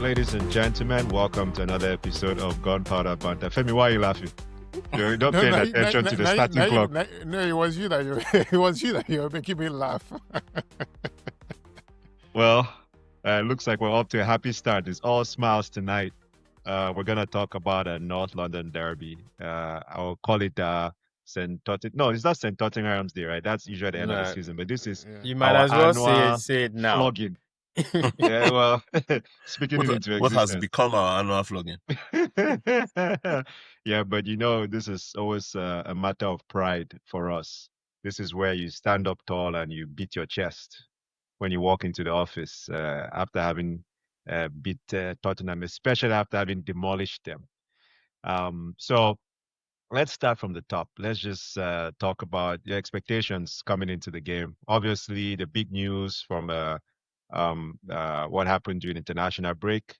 ladies and gentlemen. Welcome to another episode of Gunpowder Banter. Femi, why are you laughing? You're not paying attention to the starting clock. No, it was you that you were making me laugh. Well, looks like we're off to a happy start. It's all smiles tonight. We're gonna talk about a North London derby. I'll call it St. Tottenham. No, it's not St. Tottenham's Day, right? That's usually the end of the season. But this is You might our as well annual say it now. flogging. Yeah, well, speaking it into What has existence. become our annual flogging? Yeah, but this is always a matter of pride for us. This is where you stand up tall and you beat your chest when you walk into the office after having beat Tottenham, especially after having demolished them. So let's start from the top. Let's just talk about your expectations coming into the game. Obviously, the big news from what happened during international break.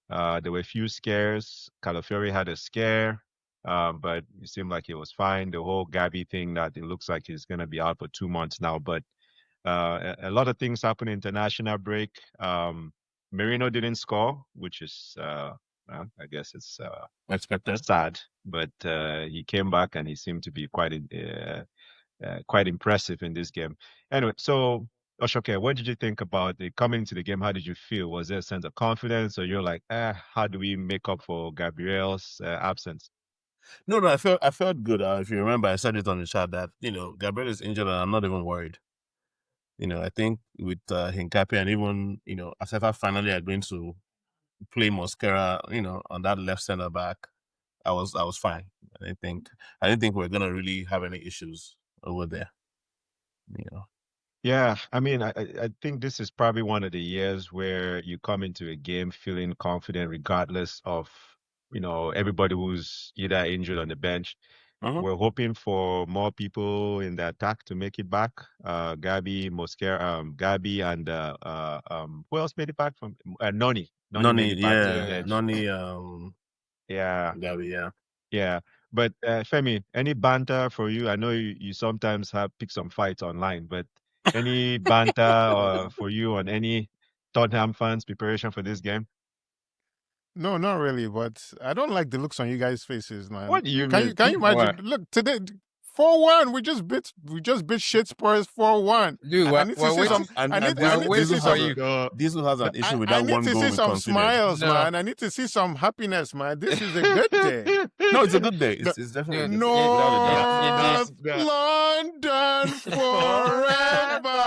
There were a few scares. Calafiori had a scare, but it seemed like he was fine. The whole Gabi thing, that it looks like he's going to be out for 2 months now. But a lot of things happened in international break. Merino didn't score, which is, I guess it's Expected. sad. But he came back and he seemed to be quite impressive in this game. Anyway, so Oshoke, what did you think about coming into the game? How did you feel? Was there a sense of confidence, or you're like, how do we make up for Gabriel's absence? No, I felt good. If you remember, I said it on the chat that Gabriel is injured and I'm not even worried. I think with Hincapié and even Asefa finally agreeing to play Mosquera, on that left center back, I was fine. I didn't think we're gonna really have any issues over there. Yeah, I mean, I think this is probably one of the years where you come into a game feeling confident, regardless of everybody who's either injured on the bench. We're hoping for more people in the attack to make it back. Gabi, Mosquera, Gabi, and who else made it back from Noni? Noni, made it back to the yeah, bench. Noni, Yeah, Gabi, yeah. yeah. But Femi, any banter for you? I know you sometimes pick some fights online, but any banter for you on any Tottenham fans' preparation for this game? No, not really. But I don't like the looks on you guys' faces, man. What do you Can mean? you imagine? What? Look, today 4-1. We just bit shit Spurs 4-1. Dude, I need to see some. I need to see some. Diesel has an issue with I that need one to goal see we some conceded. smiles, No. man. I need to see some happiness, man. This is a good day. No, it's a good day. It's definitely a good day. North Yeah. London forever.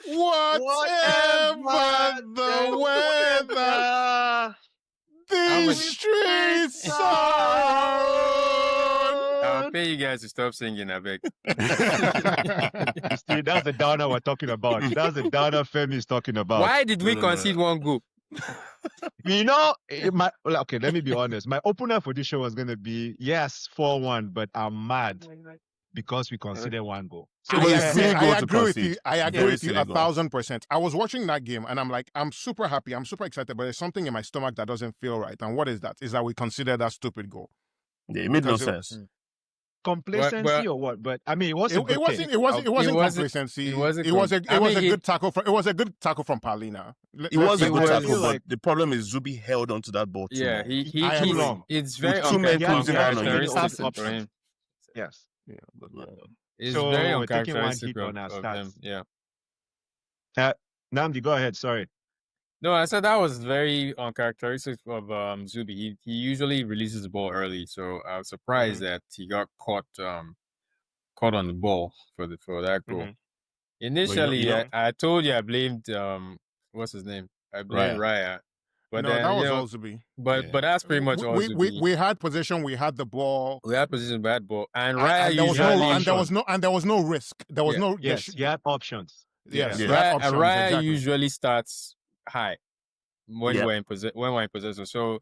Whatever the weather, these streets are. I'll pay you guys to stop singing, I beg. See, that's the downer we're talking about. That's the downer Femi is talking about. Why did we No. concede one goal? Okay, let me be honest. My opener for this show was going to be, yes, 4-1, but I'm mad because we conceded one goal. So it's a silly goal I to agree with concede. you. I agree Very with you silly goal. 1,000%. I was watching that game and I'm like, I'm super happy. I'm super excited, but there's something in my stomach that doesn't feel right. And what is that? Is that we consider that stupid goal. Yeah, it made no Because sense. Complacency Well, or what? But I mean, it wasn't. It wasn't complacency. it wasn't It was a he- good tackle from Paulina. It was a It good was tackle, but like- the problem is Zubi held onto that ball too Yeah, long. he I am he's, wrong. it's very With too many closing line on you. uncharacteristic for him. Yes. Yeah, but, It's So very we're taking one uncharacteristic hit on our of stats. them. Yeah. Namdi, go ahead. Sorry. No, I said that was very uncharacteristic of Zubi. He usually releases the ball early, so I was surprised that he got caught on the ball for that goal. Mhm. Initially, Well, I told you I blamed what's his name? I blamed Raya. But no, then, that you was know, all Zubi. but that's pretty much all we, Zubi. we had possession, we had the ball. We had position bad ball, and Raya And there was no usually and there was no risk. There was Yeah. no Yes, you had options. Yes, Yeah. we had Raya, options, Raya exactly. usually starts high when Yeah. we're in possession. So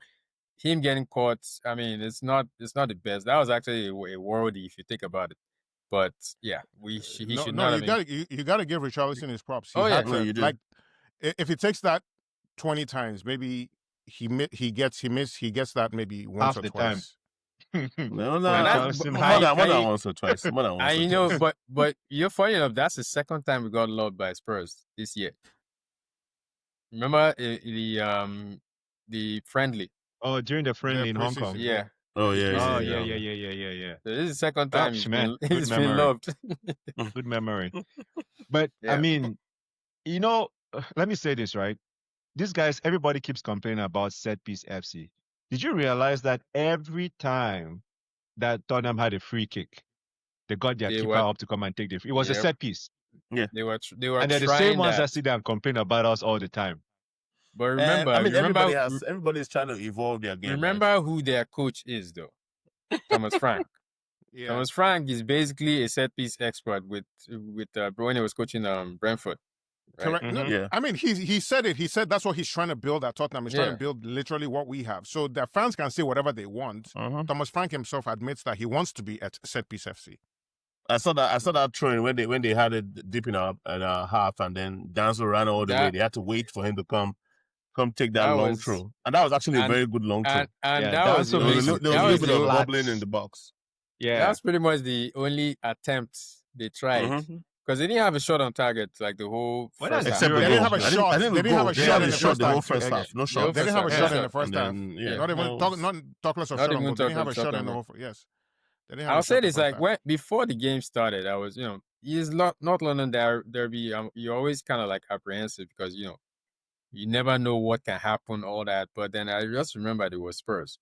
him getting caught, I mean, it's not the best. That was actually a worldie if you think about it. But yeah, he should not have been. you got to give Richarlison his props. He Oh, yeah. had No, to, you do. like if he takes that 20 times, maybe he gets that maybe once Half or the time. twice. no, And more that's- than and once or twice. More than once. And or you know, twice. but you're funny enough. That's the second time we got loved by Spurs this year. Remember the friendly? Oh, during the friendly in Hong preseason, Kong. yeah. Oh The yeah, Oh, preseason. yeah, yeah. yeah. So this is the second time Gosh, man, good he's been memory. loved. Good memory. But I Yeah. mean, let me say this, right? These guys, everybody keeps complaining about set piece FC. Did you realize that every time that Tottenham had a free kick, they got their They keeper were up to come and take the free? It was a Yep. set piece. They were And they're the same trying ones that. that sit there and complain about us all the time. But remember, I mean, everybody's trying to evolve their game. remember who their coach is though. Thomas Frank. Yeah. Thomas Frank is basically a set piece expert with when he was coaching Brentford. Right? Correct. No, Yeah. I mean, he said it. He said that's what he's trying to build at Tottenham. He's trying Yeah. to build literally what we have. So the fans can say whatever they want. Thomas Frank himself admits that he wants to be at set piece FC. I saw that throwing when they had it deep in our half, and then Danzo ran all the way. They had to wait for him to come take that long throw, and that was actually a very good long throw. And Yeah, that was Danzo the makes only, it- There was a that little was bit the of only- bubbling in the box. Yeah. That's pretty much the only attempt they tried. Because they didn't have a shot on target like the whole Well, first that's half. They zero. didn't have a I shot. I They didn't have a They shot had in a the shot first the whole half. first half. No shot. No They didn't have a first shot half. in the first And half. then, yeah, Not even not talk less of Not shot on even goal. They didn't have a talking shot shot in on the goal. whole. Yes. They didn't have I'll a say shot in the this first like half. before the game started, I was it's not London derby. You're always kind of like apprehensive because you never know what can happen, all that. But then I just remembered it was Spurs,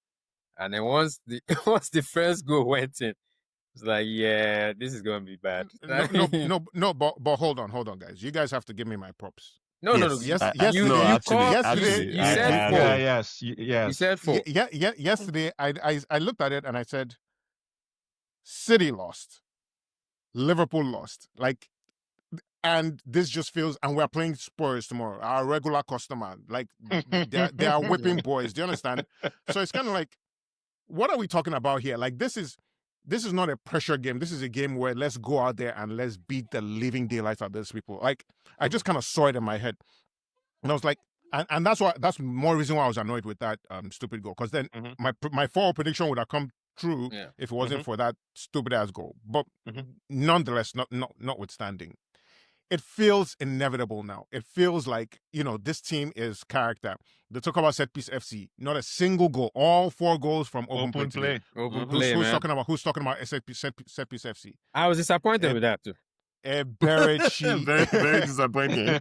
and then once the once the first goal went in, it's like, yeah, this is gonna be bad. But hold on, guys. You guys have to give me my props. No. Yes, You yesterday, said four. Yeah, yes. You said four. yesterday, I looked at it and I said, City lost, Liverpool lost, and this just feels, and we're playing Spurs tomorrow, our regular customer, they are whipping boys. Do you understand? So it's kind of like, what are we talking about here? Like this is not a pressure game. This is a game where let's go out there and let's beat the living daylights out of these people. Like I just kind of saw it in my head, and I was like, and that's more reason why I was annoyed with that stupid goal, because then my forward prediction would have come true if it wasn't for that stupid ass goal. But nonetheless, notwithstanding, it feels inevitable now. It feels like, this team is character. They talk about set piece FC, not a single goal. All 4 goals from open play. Open play, Who's man. Who's talking about set piece FC? I was disappointed with that too. Eberechi. very, very disappointing.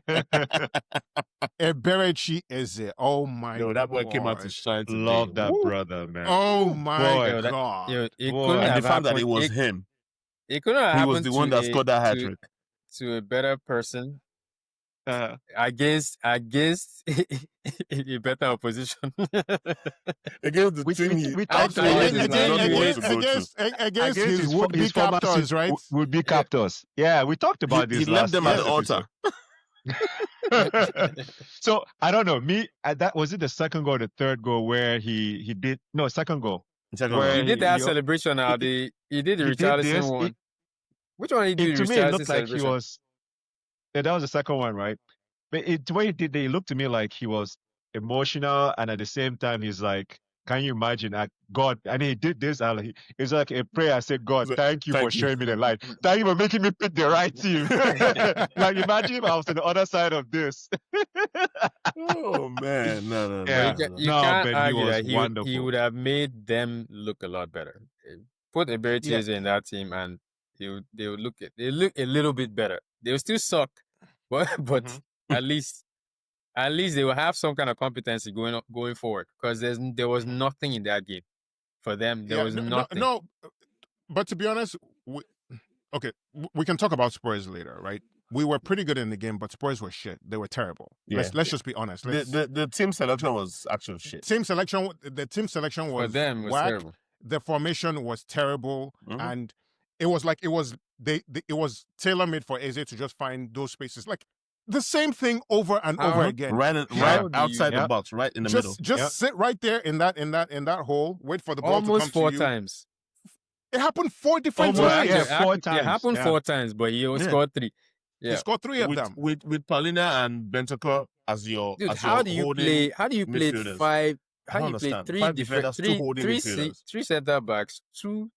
Eberechi EZE. Oh my god. That boy came out to shine today. Love that brother, man. Oh my Boy. god. It Boy. couldn't And have the fact that it happened- was him. It couldn't have He happened was the one to that scored that hat to- trick. to a better person Uh, against a better opposition. Against the we team talked I- about I- this I- last I- week. Against his would-be former captors, right? Would be captors. Yeah, we talked about this He last left them at the episode. altar. So I don't know. That was it. The second goal, the third goal, where he did second goal. Where He did that he- celebration now. He did the he did Richarlison this. one. Which one he did? To the me, it Richarlison looked like he celebration? was. Yeah, that was the second one, right? But the way he did it looked to me like he was emotional, and at the same time, he's like, "Can you imagine? God!" And he did this. And it's like a prayer. I said, "God, thank you for Thank you. showing me the light. Thank you for making me pick the right team." Like, imagine if I was on the other side of this. Oh man, no. Yeah. You No, can't but he argue was that he wonderful. would have made them look a lot better. Put Eberechi in that team, and they would look a little bit better. They will still suck, but at least they will have some kind of competency going forward, because there was nothing in that game for them. There was nothing. No, but to be honest, we can talk about Spurs later, right? We were pretty good in the game, but Spurs were shit. They were terrible. Yeah. Let's just be honest. The team selection was actual shit. The team selection For was them was whack. terrible. The formation was terrible, and it was tailor made for EZE to just find those spaces, like the same thing over and over again. Right How do outside you- the box, right in the middle. Just sit right there in that hole, wait for the ball Almost to come 4 to you. times. It happened 4 different Almost, times. yeah. 4 It times, happened yeah. 4 times, but he scored 3. He Yeah. scored 3 of them. with Paulina and Bentancur as your Dude, as how your do you holding play? How do you play midfielders. 5? I How do don't you play understand. 3 5 different defenders, 2 holding midfielders. three center backs, 2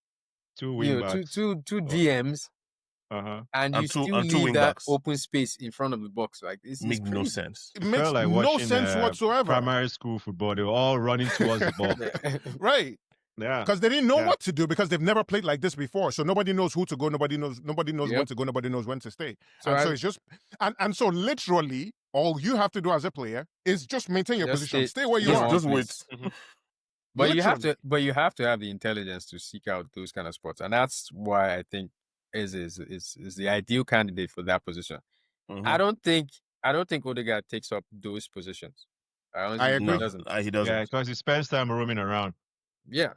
2 wing backs. two DMs, and you And two still and two leave wing that backs. open space in front of the box. Like this is Make no crazy. sense. It It makes felt like no watching sense whatsoever. primary school football. They were all running towards the ball. Yeah. Right. Yeah. Because they didn't know Yeah. what to do because they've never played like this before. So nobody knows who to go. Nobody knows when Yep. to go. Nobody knows when to stay. So and so I it's just and so literally all you have to do as a player is just maintain your Just position. stay- Stay where you stay are. one Just place. wait. But you have Literally. to, have the intelligence to seek out those kind of spots, and that's why I think is the ideal candidate for that position. Mhm. I don't think Odegaard takes up those positions. I honestly I think agree. he doesn't. He doesn't. Yeah, because he spends time roaming around. Yeah,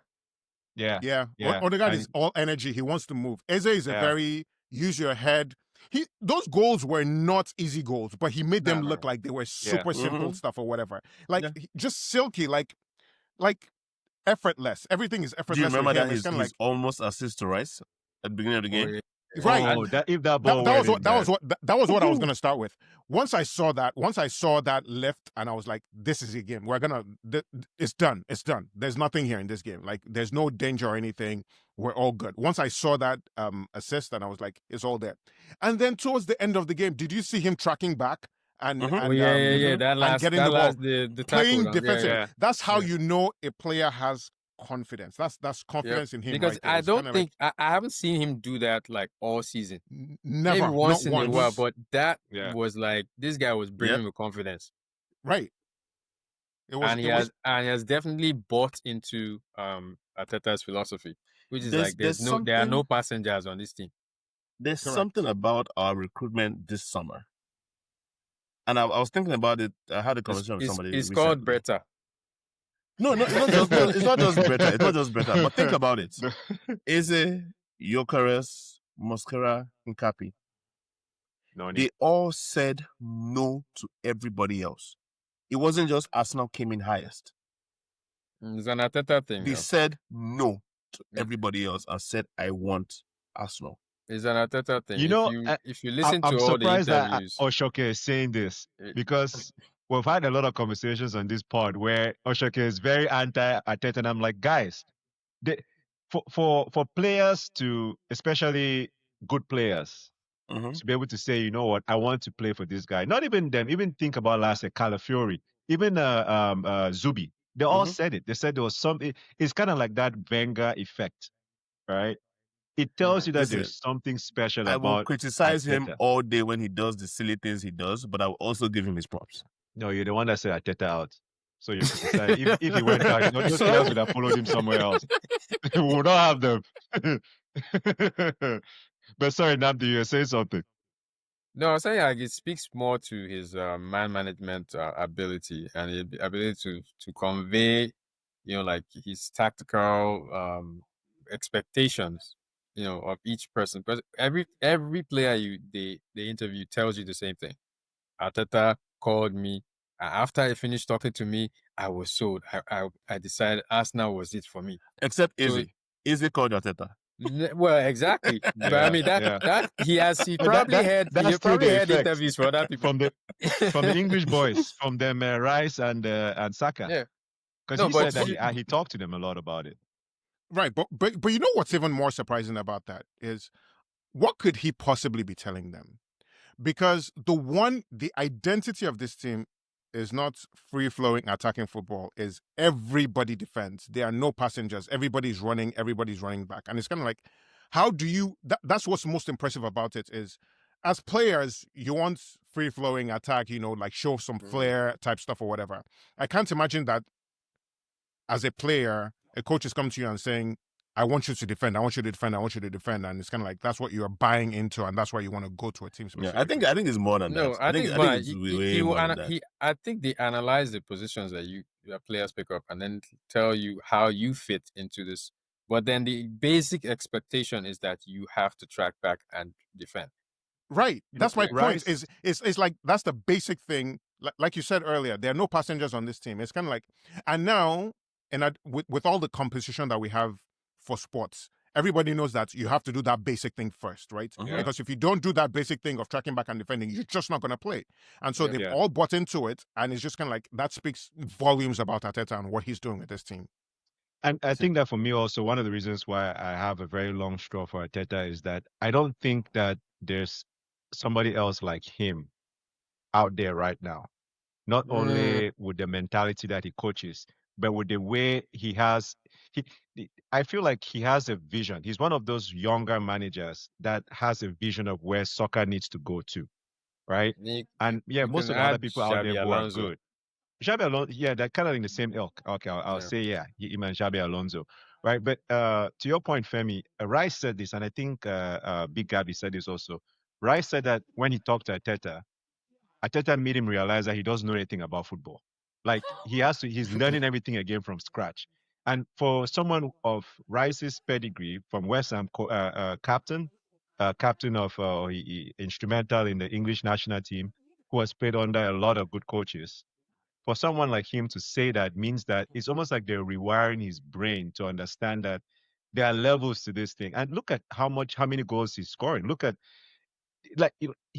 Yeah. Yeah. Yeah. Odegaard And- is all energy. He wants to move. Eze is a Yeah. very use your head. Those goals were not easy goals, but he made them No. look like they were super simple Mhm. stuff or whatever. Like Yeah. just silky, like effortless. Everything is Do you effortless remember with him. that It's kind of he's like almost assist to Rice at the beginning of the Oh, game? yeah. right. Oh, if that ball That went was in, that was what I was going to start with. Once I saw that lift, and I was like, "This is a game. We're gonna. It's done. It's done. There's nothing here in this game. Like, there's no danger or anything. We're all good." Once I saw that assist, and I was like, "It's all there." And then towards the end of the game, did you see him tracking back and Mhm. and Oh, yeah. and That last, getting the ball, the playing tackle. defensive? yeah. That's how Yeah. you know a player has confidence. That's confidence in him. Because right there. I It's don't kinda think I haven't seen him do that like all season. like, Maybe never, once not in a while, once. but that Yeah. was like this guy was brimming with confidence, Right. It was. and he has definitely bought into Arteta's philosophy, which is There's- like there's there are no something- passengers on this team. There's Correct. something about our recruitment this summer. And I was thinking about it. I had a conversation with somebody. It's called recently. Bretta. No, it's not just it's not just better. It's not just better. But think about it. Eze, Gyökeres, Mosquera, Nkapi. No need. They all said no to everybody else. It wasn't just Arsenal came in highest. It's an Arteta thing. They though. said no to Yeah. everybody else and said, I want Arsenal. It's an Arteta thing. You know, if you listen to I'm all the surprised that interviews, Oshoke is saying this It- because we've had a lot of conversations on this pod where Oshoke is very anti-Arteta, and I'm like, guys, they, for players to, especially good players, Mhm. to be able to say, you know what, I want to play for this guy. Not even them. Even think about last year, Calafiori, even Zubi. They all Mhm. said it. They said there was something. It's kind of like that Wenger effect, right? It tells you that Listen, there's something special I will about criticize him Arteta. all day when he does the silly things he does, but I will also give him his props. No, you're the one that said Arteta out. So you criticize. if he went out, those players would have followed him somewhere else. We would not have them. But sorry, Namdi, you were saying something. no, I'm saying like it speaks more to his man management ability and his ability to convey, like his tactical expectations, of each person. Because every player they interview tells you the same thing. Arteta called me after he finished talking to me. I was sold. I decided Arsenal was it for me. Except So- Eze. Eze called Arteta. Well, exactly. But I mean Yeah. that he But probably had that's he still probably the had effect interviews for other people. from the English boys, from them Rice and Saka. Yeah. Because No, he but said that he talked to them a lot about it. Right, but you know what's even more surprising about that is what could he possibly be telling them? Because the identity of this team is not free flowing attacking football. Is everybody defends? There are no passengers. Everybody's running back, and it's kind of like, how do you? That's what's most impressive about it is, as players, you want free flowing attack. Like show some flair type stuff or whatever. I can't imagine that as a player, a coach is coming to you and saying, I want you to defend, I want you to defend, I want you to defend. And it's kind of like, that's what you're buying into. And that's why you want to go to a team Yeah, specifically. I think it's more than No, that. I think it's way more than that. I think they analyze the positions that your players pick up and then tell you how you fit into this. But then the basic expectation is that you have to track back and defend. Right. That's my Rice- point. It's like, that's the basic thing. Like you said earlier, there are no passengers on this team. It's kind of like, and now, with all the competition that we have for sports, everybody knows that you have to do that basic thing first, right? Mhm. Because if you don't do that basic thing of tracking back and defending, you're just not going to play. And so Yeah. they've Yeah. all bought into it, and it's just kind of like that speaks volumes about Arteta and what he's doing with this team. And I think that for me also, one of the reasons why I have a very long straw for Arteta is that I don't think that there's somebody else like him out there right now. Not Mm, only with the mentality that he coaches, but with the way he has. I feel like he has a vision. He's one of those younger managers that has a vision of where soccer needs to go to, right? And yeah, you most can of the other add people out there Xabi who are Alonso. good. Xabi Alonso, yeah, they're kind of in the same ilk. Okay, I'll Yeah. say, yeah, him and Xabi Alonso, right? But to your point, Femi, Rice said this, and I think Big Gabby said this also. Rice said that when he talked to Arteta made him realize that he doesn't know anything about football. Like he's learning everything again from scratch. And for someone of Rice's pedigree from West Ham, captain of instrumental in the English national team, who has played under a lot of good coaches, for someone like him to say that means that it's almost like they're rewiring his brain to understand that there are levels to this thing. And look at how many goals he's scoring. Look at like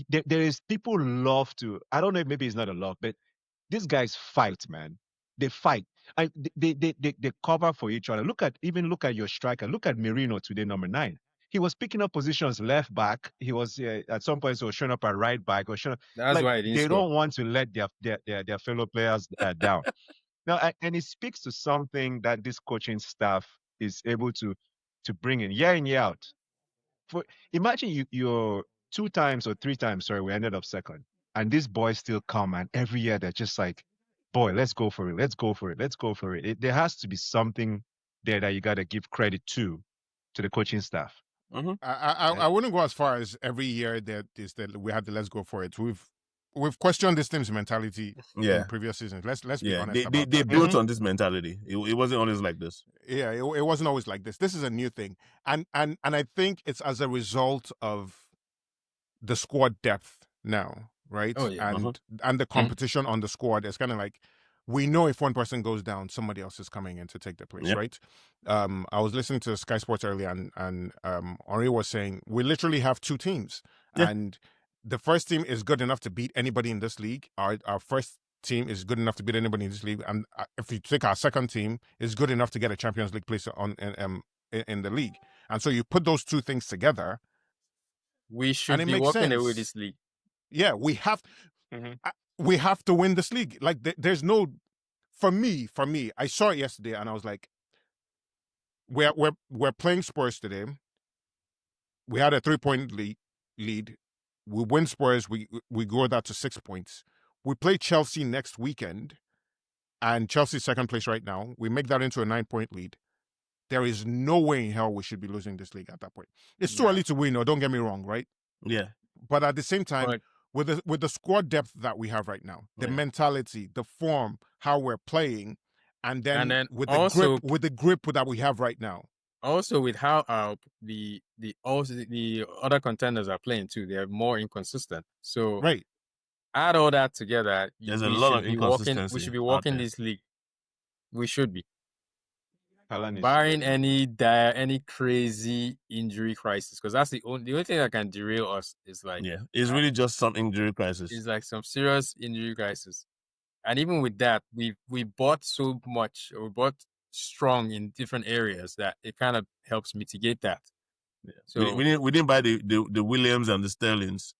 there is people love to. I don't know if maybe it's not a love, but these guys fight, man. They fight. And they cover for each other. Look at your striker. Look at Merino today, number 9. He was picking up positions left back. He was at some points he was showing up at right back or showing up. That's Like why he didn't they score. don't want to let their fellow players down. Now, and it speaks to something that this coaching staff is able to bring in year out. For imagine you're 2 times or 3 times, sorry, we ended up second, and these boys still come, and every year they're just like, boy, let's go for it, let's go for it, let's go for it. There has to be something there that you got to give credit to the coaching staff. Mm-hmm. I wouldn't go as far as every year that we had the let's go for it. We've questioned this team's mentality in previous seasons. Let's be honest about they that. built on this mentality. It wasn't always like this. Yeah, it wasn't always like this. This is a new thing, and I think it's as a result of the squad depth now, right? Oh, yeah. And the competition on the squad. It's kind of like we know if one person goes down, somebody else is coming in to take their place, right? I was listening to Sky Sports earlier, and Henri was saying we literally have 2 teams, and the first team is good enough to beat anybody in this league. Our first team is good enough to beat anybody in this league, and if you take our second team, is good enough to get a Champions League place in the league. And so you put those 2 things together, We should and it be makes walking sense. away this league. Yeah, we have to win this league. Like there's no, for me, I saw it yesterday and I was like, we're playing Spurs today. We had a 3-point lead. We win Spurs. We grow that to 6 points. We play Chelsea next weekend, and Chelsea's second place right now. We make that into a 9-point lead. There is no way in hell we should be losing this league at that point. It's too early to win, or don't get me wrong, right? Yeah. But at the same time, But with the squad depth that we have right now, the mentality, the form, how we're playing, and then with the grip that we have right now. Also, with how the other contenders are playing too, they are more inconsistent. So Right. add all that together. There's a lot of inconsistency. We should be walking this league. We should be. Haaland is Barring good. any crazy injury crisis, because that's the only thing that can derail us is like it's really just some injury crisis. It's like some serious injury crisis, and even with that, we bought so much, or we bought strong in different areas that it kind of helps mitigate that. Yeah. So we didn't buy the Williams and the Sterlings.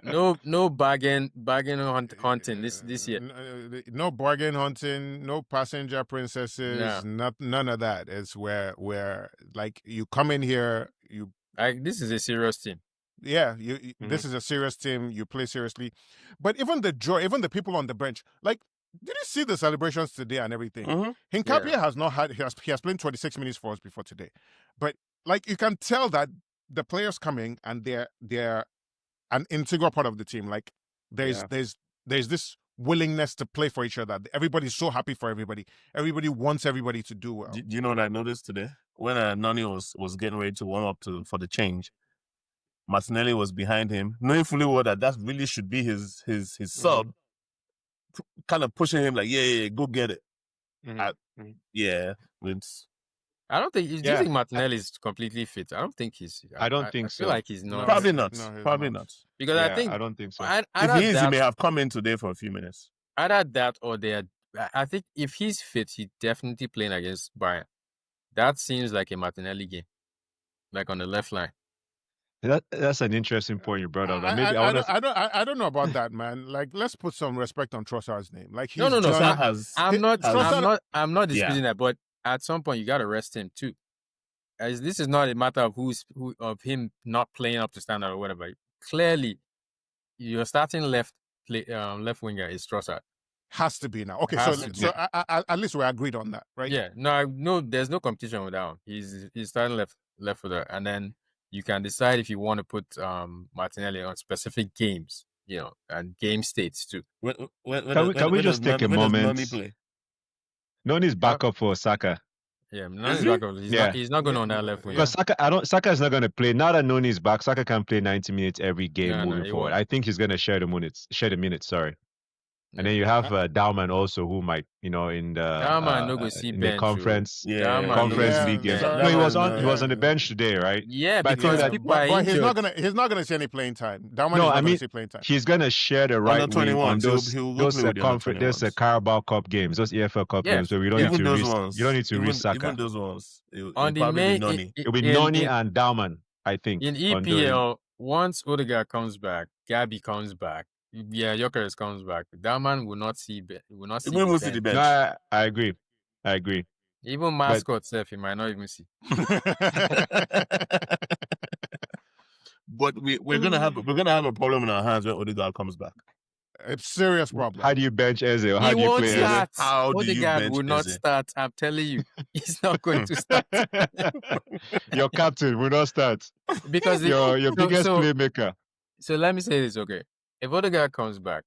No bargain hunting this year. No bargain hunting, no passenger princesses, none of that. It's where like you come in here, this is a serious team. Yeah, this is a serious team. You play seriously, but even the people on the bench, like, did you see the celebrations today and everything? Hincapie has not had. He has played 26 minutes for us before today, but like you can tell that the players coming and they're an integral part of the team. Like there's this willingness to play for each other. Everybody's so happy for everybody. Everybody wants everybody to do well. Do you know what I noticed today? When Nani was getting ready to warm up for the change, Martinelli was behind him, knowing fully well that really should be his sub, kind of pushing him like, yeah, go get it. I don't think. Do you think Martinelli is completely fit? I don't think he's. I don't think so. I feel like he's not. Probably not. Probably not. Because I think I don't think so. If he is, he may have come in today for a few minutes. Either that, or they I think if he's fit, he's definitely playing against Bayern. That seems like a Martinelli game, like on the left line. That's an interesting point you brought up. And maybe I want to. I don't know about that, man. Like, let's put some respect on Trossard's name. Like, he's No. done. I'm not Trossard- I'm not disputing that, but at some point you got to rest him too. As this is not a matter of of him not playing up to standard or whatever. Clearly, your starting left winger is Trossard. Has to be now. Okay, Has so to be. so at least we're agreed on that, right? Yeah, no, there's no competition with that one. He's starting left footer, and then you can decide if you want to put Martinelli on specific games, and game states too. Can we just take a moment? Noni's backup for Saka. Yeah, Noni's backup. He's not going on that left wing. Because Saka is not going to play. Now that Noni's back, Saka can play 90 minutes every game moving forward. I think he's going to share the minutes. Sorry. And then you have Dauman also, who might, in the conference league. No, he was on the bench today, right? Yeah, but he's not gonna see any playing time. Dauman is not gonna see playing time. He's gonna share the right wing on those Carabao Cup games, those EFL Cup games. So we don't need to risk. You don't need to risk Saka. Even those ones, on the main, it'll be Noni and Dauman, I think. In EPL, once Odegaard comes back, Gabby comes back. Yeah, Gyökeres comes back. That man will not see. Will not see. He will see the bench. No, I agree. Even mascot self, he might not even see. But we're gonna have a problem in our hands when Odegaard comes back. A serious problem. How do you bench Eze? Or how do you play Eze? How do you bench will not start. I'm telling you, he's not going to start. Your captain will not start because your biggest playmaker. So let me say this, okay? If Odegaard comes back,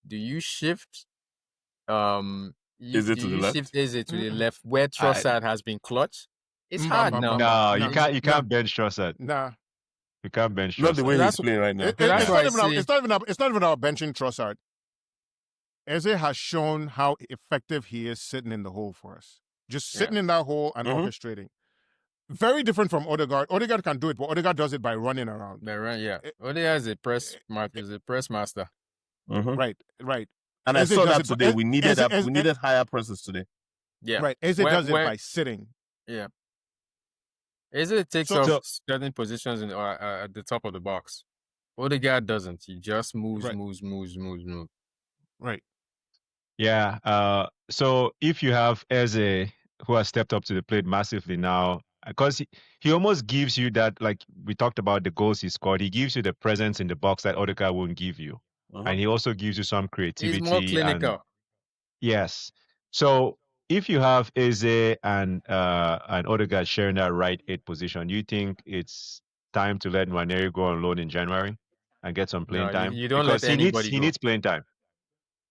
do you shift Eze to the left? Shift Eze to the left where Trossard has been clutch? It's hard now. No, you can't bench Trossard. Nah. You can't bench Trossard. Not the way he's playing right now. It's not even about benching Trossard. Eze has shown how effective he is sitting in the hole for us. Just sitting in that hole and orchestrating. Very different from Odegaard. Odegaard can do it, but Odegaard does it by running around. Odegaard is a press master. Right. And I saw that today. We needed higher presses today. Yeah. Right. Eze does it by sitting. Yeah. Eze takes off certain positions at the top of the box. Odegaard doesn't. He just moves. Right. Yeah. So if you have Eze, who has stepped up to the plate massively now, because he almost gives you that, like we talked about the goals he scored, he gives you the presence in the box that Odegaard won't give you. And he also gives you some creativity. He's more clinical. Yes. So if you have Eze and Odegaard sharing that right 8 position, do you think it's time to let Nwaneri go on loan in January and get some playing time? You don't because let anybody he needs playing time.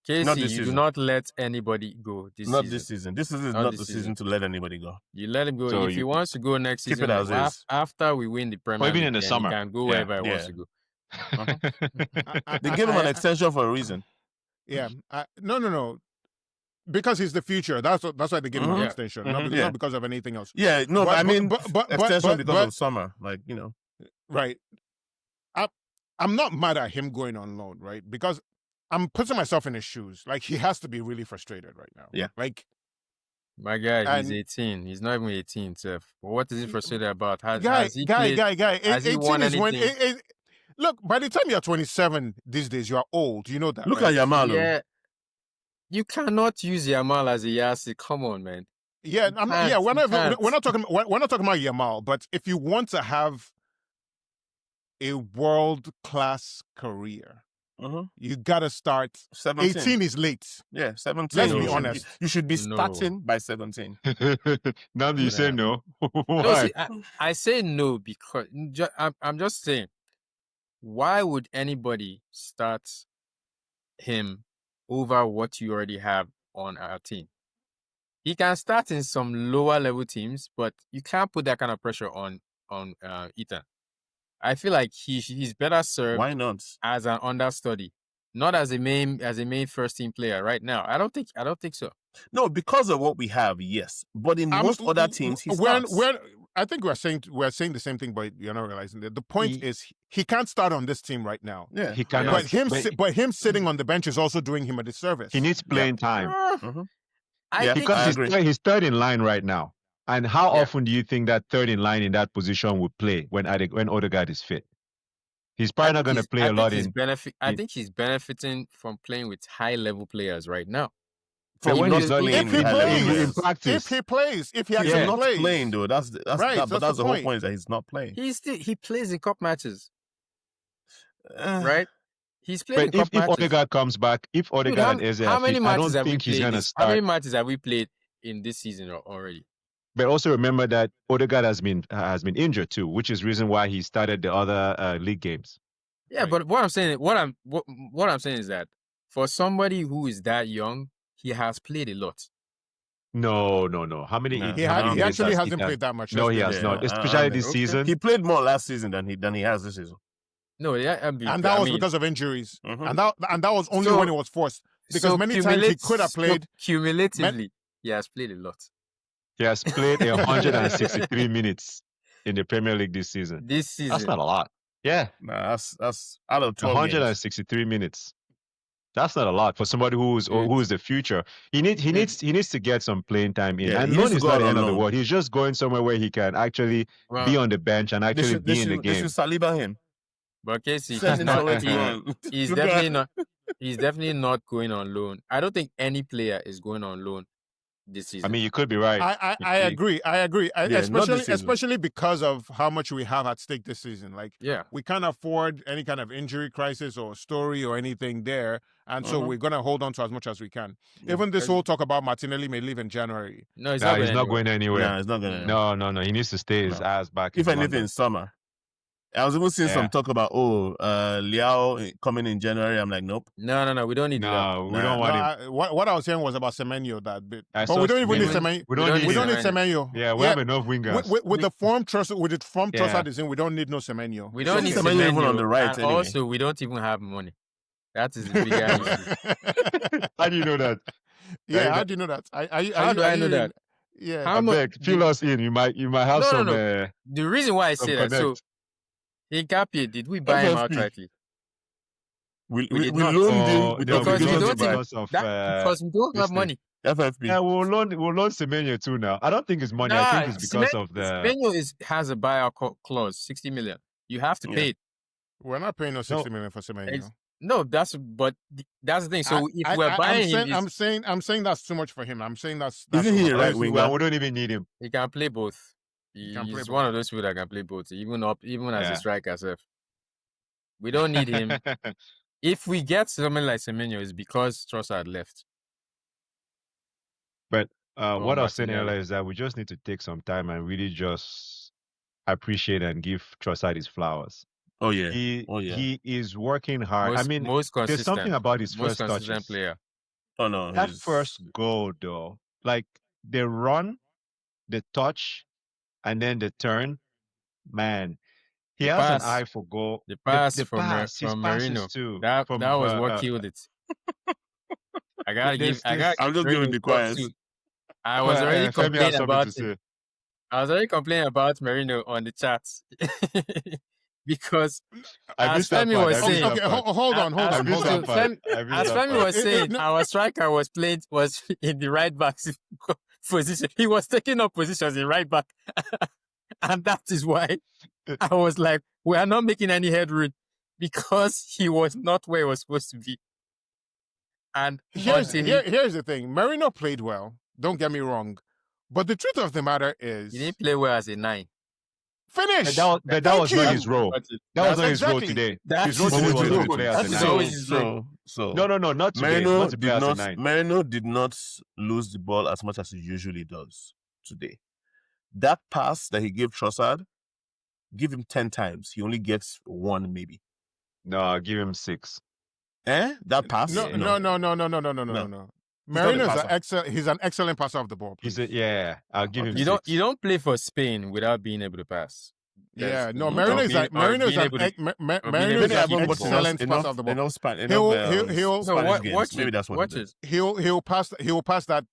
Casey, you do not let anybody go this season. This season. This is not the season to let anybody go. You let him go. So if he wants to go next season, after we win the Premier League, in the summer, he can go wherever he wants to go. They gave him an extension for a reason. Yeah. No. Because he's the future. That's why they gave him an extension. Not because of anything else. Yeah. No, but extension because of summer. Right. I'm not mad at him going on loan, right? Because I'm putting myself in his shoes. Like, he has to be really frustrated right now. Yeah. Like, my guy, he's 18. He's not even 18, Seth. But what is he frustrated about? Has he 18 is when... Look, by the time you're 27 these days, you are old. You know that. Look at Yamal. Yeah. You cannot use Yamal as a yardstick. Come on, man. Yeah, we're not talking about Yamal, but if you want to have a world-class career, you gotta start. 17. 18 is late. Yeah, 17. Let's be honest. You should be starting by 17. Now you say no. Why? No, see, I say no because I'm just saying, why would anybody start him over what you already have on our team? He can start in some lower level teams, but you can't put that kind of pressure on Ethan. I feel like he's better served. Why not as an understudy, not as a main first team player right now? I don't think so. No, because of what we have, yes. But in most other teams, he starts. I think we're saying the same thing, but you're not realizing that. The point is he can't start on this team right now. Yeah. He cannot. But him sitting on the bench is also doing him a disservice. He needs playing time. I think Because he's third in line right now. And how often do you think that third in line in that position would play when Odegaard is fit? He's probably not going to play a lot in. I think he's benefiting from playing with high level players right now. From when he's not if he plays, in practice. if he plays, if he he's actually not plays. playing though. That's Right, but that's that's the the whole point. point is that he's not playing. He plays in cup matches, right? He's playing But in cup if matches. Odegaard comes back, if Odegaard and Eze how are many fit, I matches don't have we think he's played going to this? How many start. matches have we played in this season already? But also remember that Odegaard has been injured too, which is reason why he started the other league games. Yeah, Right. but what I'm saying is that for somebody who is that young, he has played a lot. No. How many? No. He how many actually games has hasn't played that much. No, he let's has be not. honest. Especially this Okay. season. He played more last season than he has this season. No, And that was because of injuries. Mhm. And that was only So- when it was forced. Because many times he could have played. Cumulatively, he has played a lot He has played 163 minutes in the Premier League this season. this season. That's not a lot. Yeah, Nah, that's out of 12 games. 163 minutes. That's not a lot for somebody who is the future. He needs to get some playing time in. Yeah, and he loan needs to is go not out the on end of the loan. world. He's just going somewhere where he can actually Well, be on the bench and actually be in the They game. should Saliba him. but Casey, Send him somewhere to he- run. he's Look definitely at- not. He's definitely not going on loan. I don't think any player is going on loan this season. I mean, you could be right. I agree. not this season. Especially because of how much we have at stake this season. Like yeah, we can't afford any kind of injury crisis or story or anything there. And so Mhm. we're gonna hold on to as much as we can. Even this whole talk about Martinelli may leave in January. no, he's Nah, not. he's not anywhere. going anywhere. Nah, it's not gonna. No. He needs to stay his No. ass back. If in anything, London. summer. I was even seeing Yeah. some talk about Liao coming in January. I'm like, nope. No, we don't need that. No, we Nah. don't want him. What I was saying was about Semenyo that bit. I But saw we don't even need Semenyo. Semenyo. We don't We need We him. don't need Semenyo. Yeah, we have enough wingers. With the form Yeah. Trossard is in, we don't need no Semenyo. We don't need Semenyo even on Semenyo, the right and anyway. also we don't even have money. That is the bigger issue. How do you know that? Yeah, how do you know that? How do I know that? Yeah. How much? Beg, fill us in. You might have No, some. no. The reason why I Some say that, so connect. Hincapié, did we buy him FFP. outrightly? We We did loaned not. him. Oh, with no, Because we we don't don't need even- because of Because we don't this have thing. money. FFP. Yeah, we'll loan Semenyo too now. I don't think it's money. I think it's because of the. Semenyo has a buyout clause, 60 million. You have to Yeah. pay it. We're not paying no 60 million for Semenyo. Ex- No, that's the thing. So if we're I'm buying saying, him, I'm saying that's too much for him. I'm saying that's Isn't he too a much. right winger? Well, we don't even need him. he can play both. can play He's both. one of those people that can play both, even as Yeah. a striker. Self. We don't need him. If we get someone like Semenyo, it's because Trossard left. But what I was saying Martinelli. earlier is that we just need to take some time and really just appreciate and give Trossard his flowers. Oh yeah. He is working hard. I mean, most there's consistent. something about his most first consistent touches. player. Oh no. That he's- first goal, though, like the run, the touch, and then the turn, man, he The has pass. an eye for goal. The pass the from pass, his from passes Marino. too. That from, was what killed it. I gotta There's give. I this- got. I'm just giving the quiet. I was Well, already Femi has complaining something about to it. say. I was already complaining about Marino on the chat because I as missed that Femi part. was I missed saying- that Okay, part. hold on. I missed So that part. Femi- I missed as that Femi part. was saying, no. our striker was in the right back position. He was taking up positions in right back, and that is why I was like, we are not making any headroom because he was not where he was supposed to be. And Here's until here's the thing. Marino played well. Don't get me wrong, but the truth of the matter is, he didn't play well as a 9. finish. That Thank was not you. his role. That was That's not his role exactly- today. That's His role his today role. was to That's play as a his nine. role. his so No, not today. Marino Not to play did as a not. nine. Marino did not lose the ball as much as he usually does today. That pass that he gave Trossard, give him 10 times. He only gets 1 maybe. No, I'll give him 6. That pass? No. Marino is he's an excellent passer of the ball. He's please. I'll give him You 6. don't play for Spain without being able to pass. Yeah, no, Or Marino is being- an Marino or is being an able to- ex- Ma- Ma- being Marino able is to an keep the ball. excellent passer of the ball. Enough He'll Spanish No, games. watch Maybe it. that's what Watch he does. He will pass that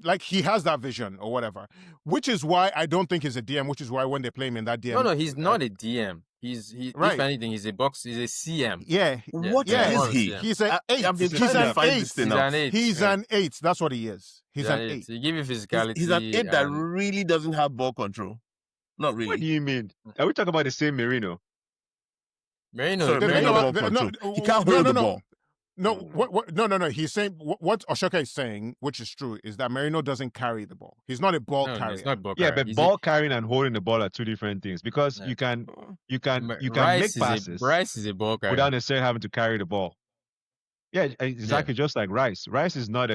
like he has that vision or whatever, which is why I don't think he's a DM. Which is why when they play him in that DM, No, he's not a DM. If right. anything, he's a CM. Yeah, What yeah. is more he? CM. He's an eight. I've been He's trying to an find eight. this thing He's out. an 8. He's yeah. an 8. That's what he is. He's an 8. He give you physicality. He's an 8 that and- really doesn't have ball control. Not What do really. you mean? Are we talking about the same Merino? Marino. Sorry, The- Marino no, ball the- control. no, He can't no, hold no, the no. ball. No. He's saying what Oshoka is saying, which is true, is that Marino doesn't carry the ball. He's not a ball No, carrier. it's not ball Yeah, carrier. but He's ball carrying and holding the ball are two different things because Yeah. you can Rice make passes Rice is a ball carrier. without necessarily having to carry the ball. Yeah, exactly. Just like Rice. Rice is not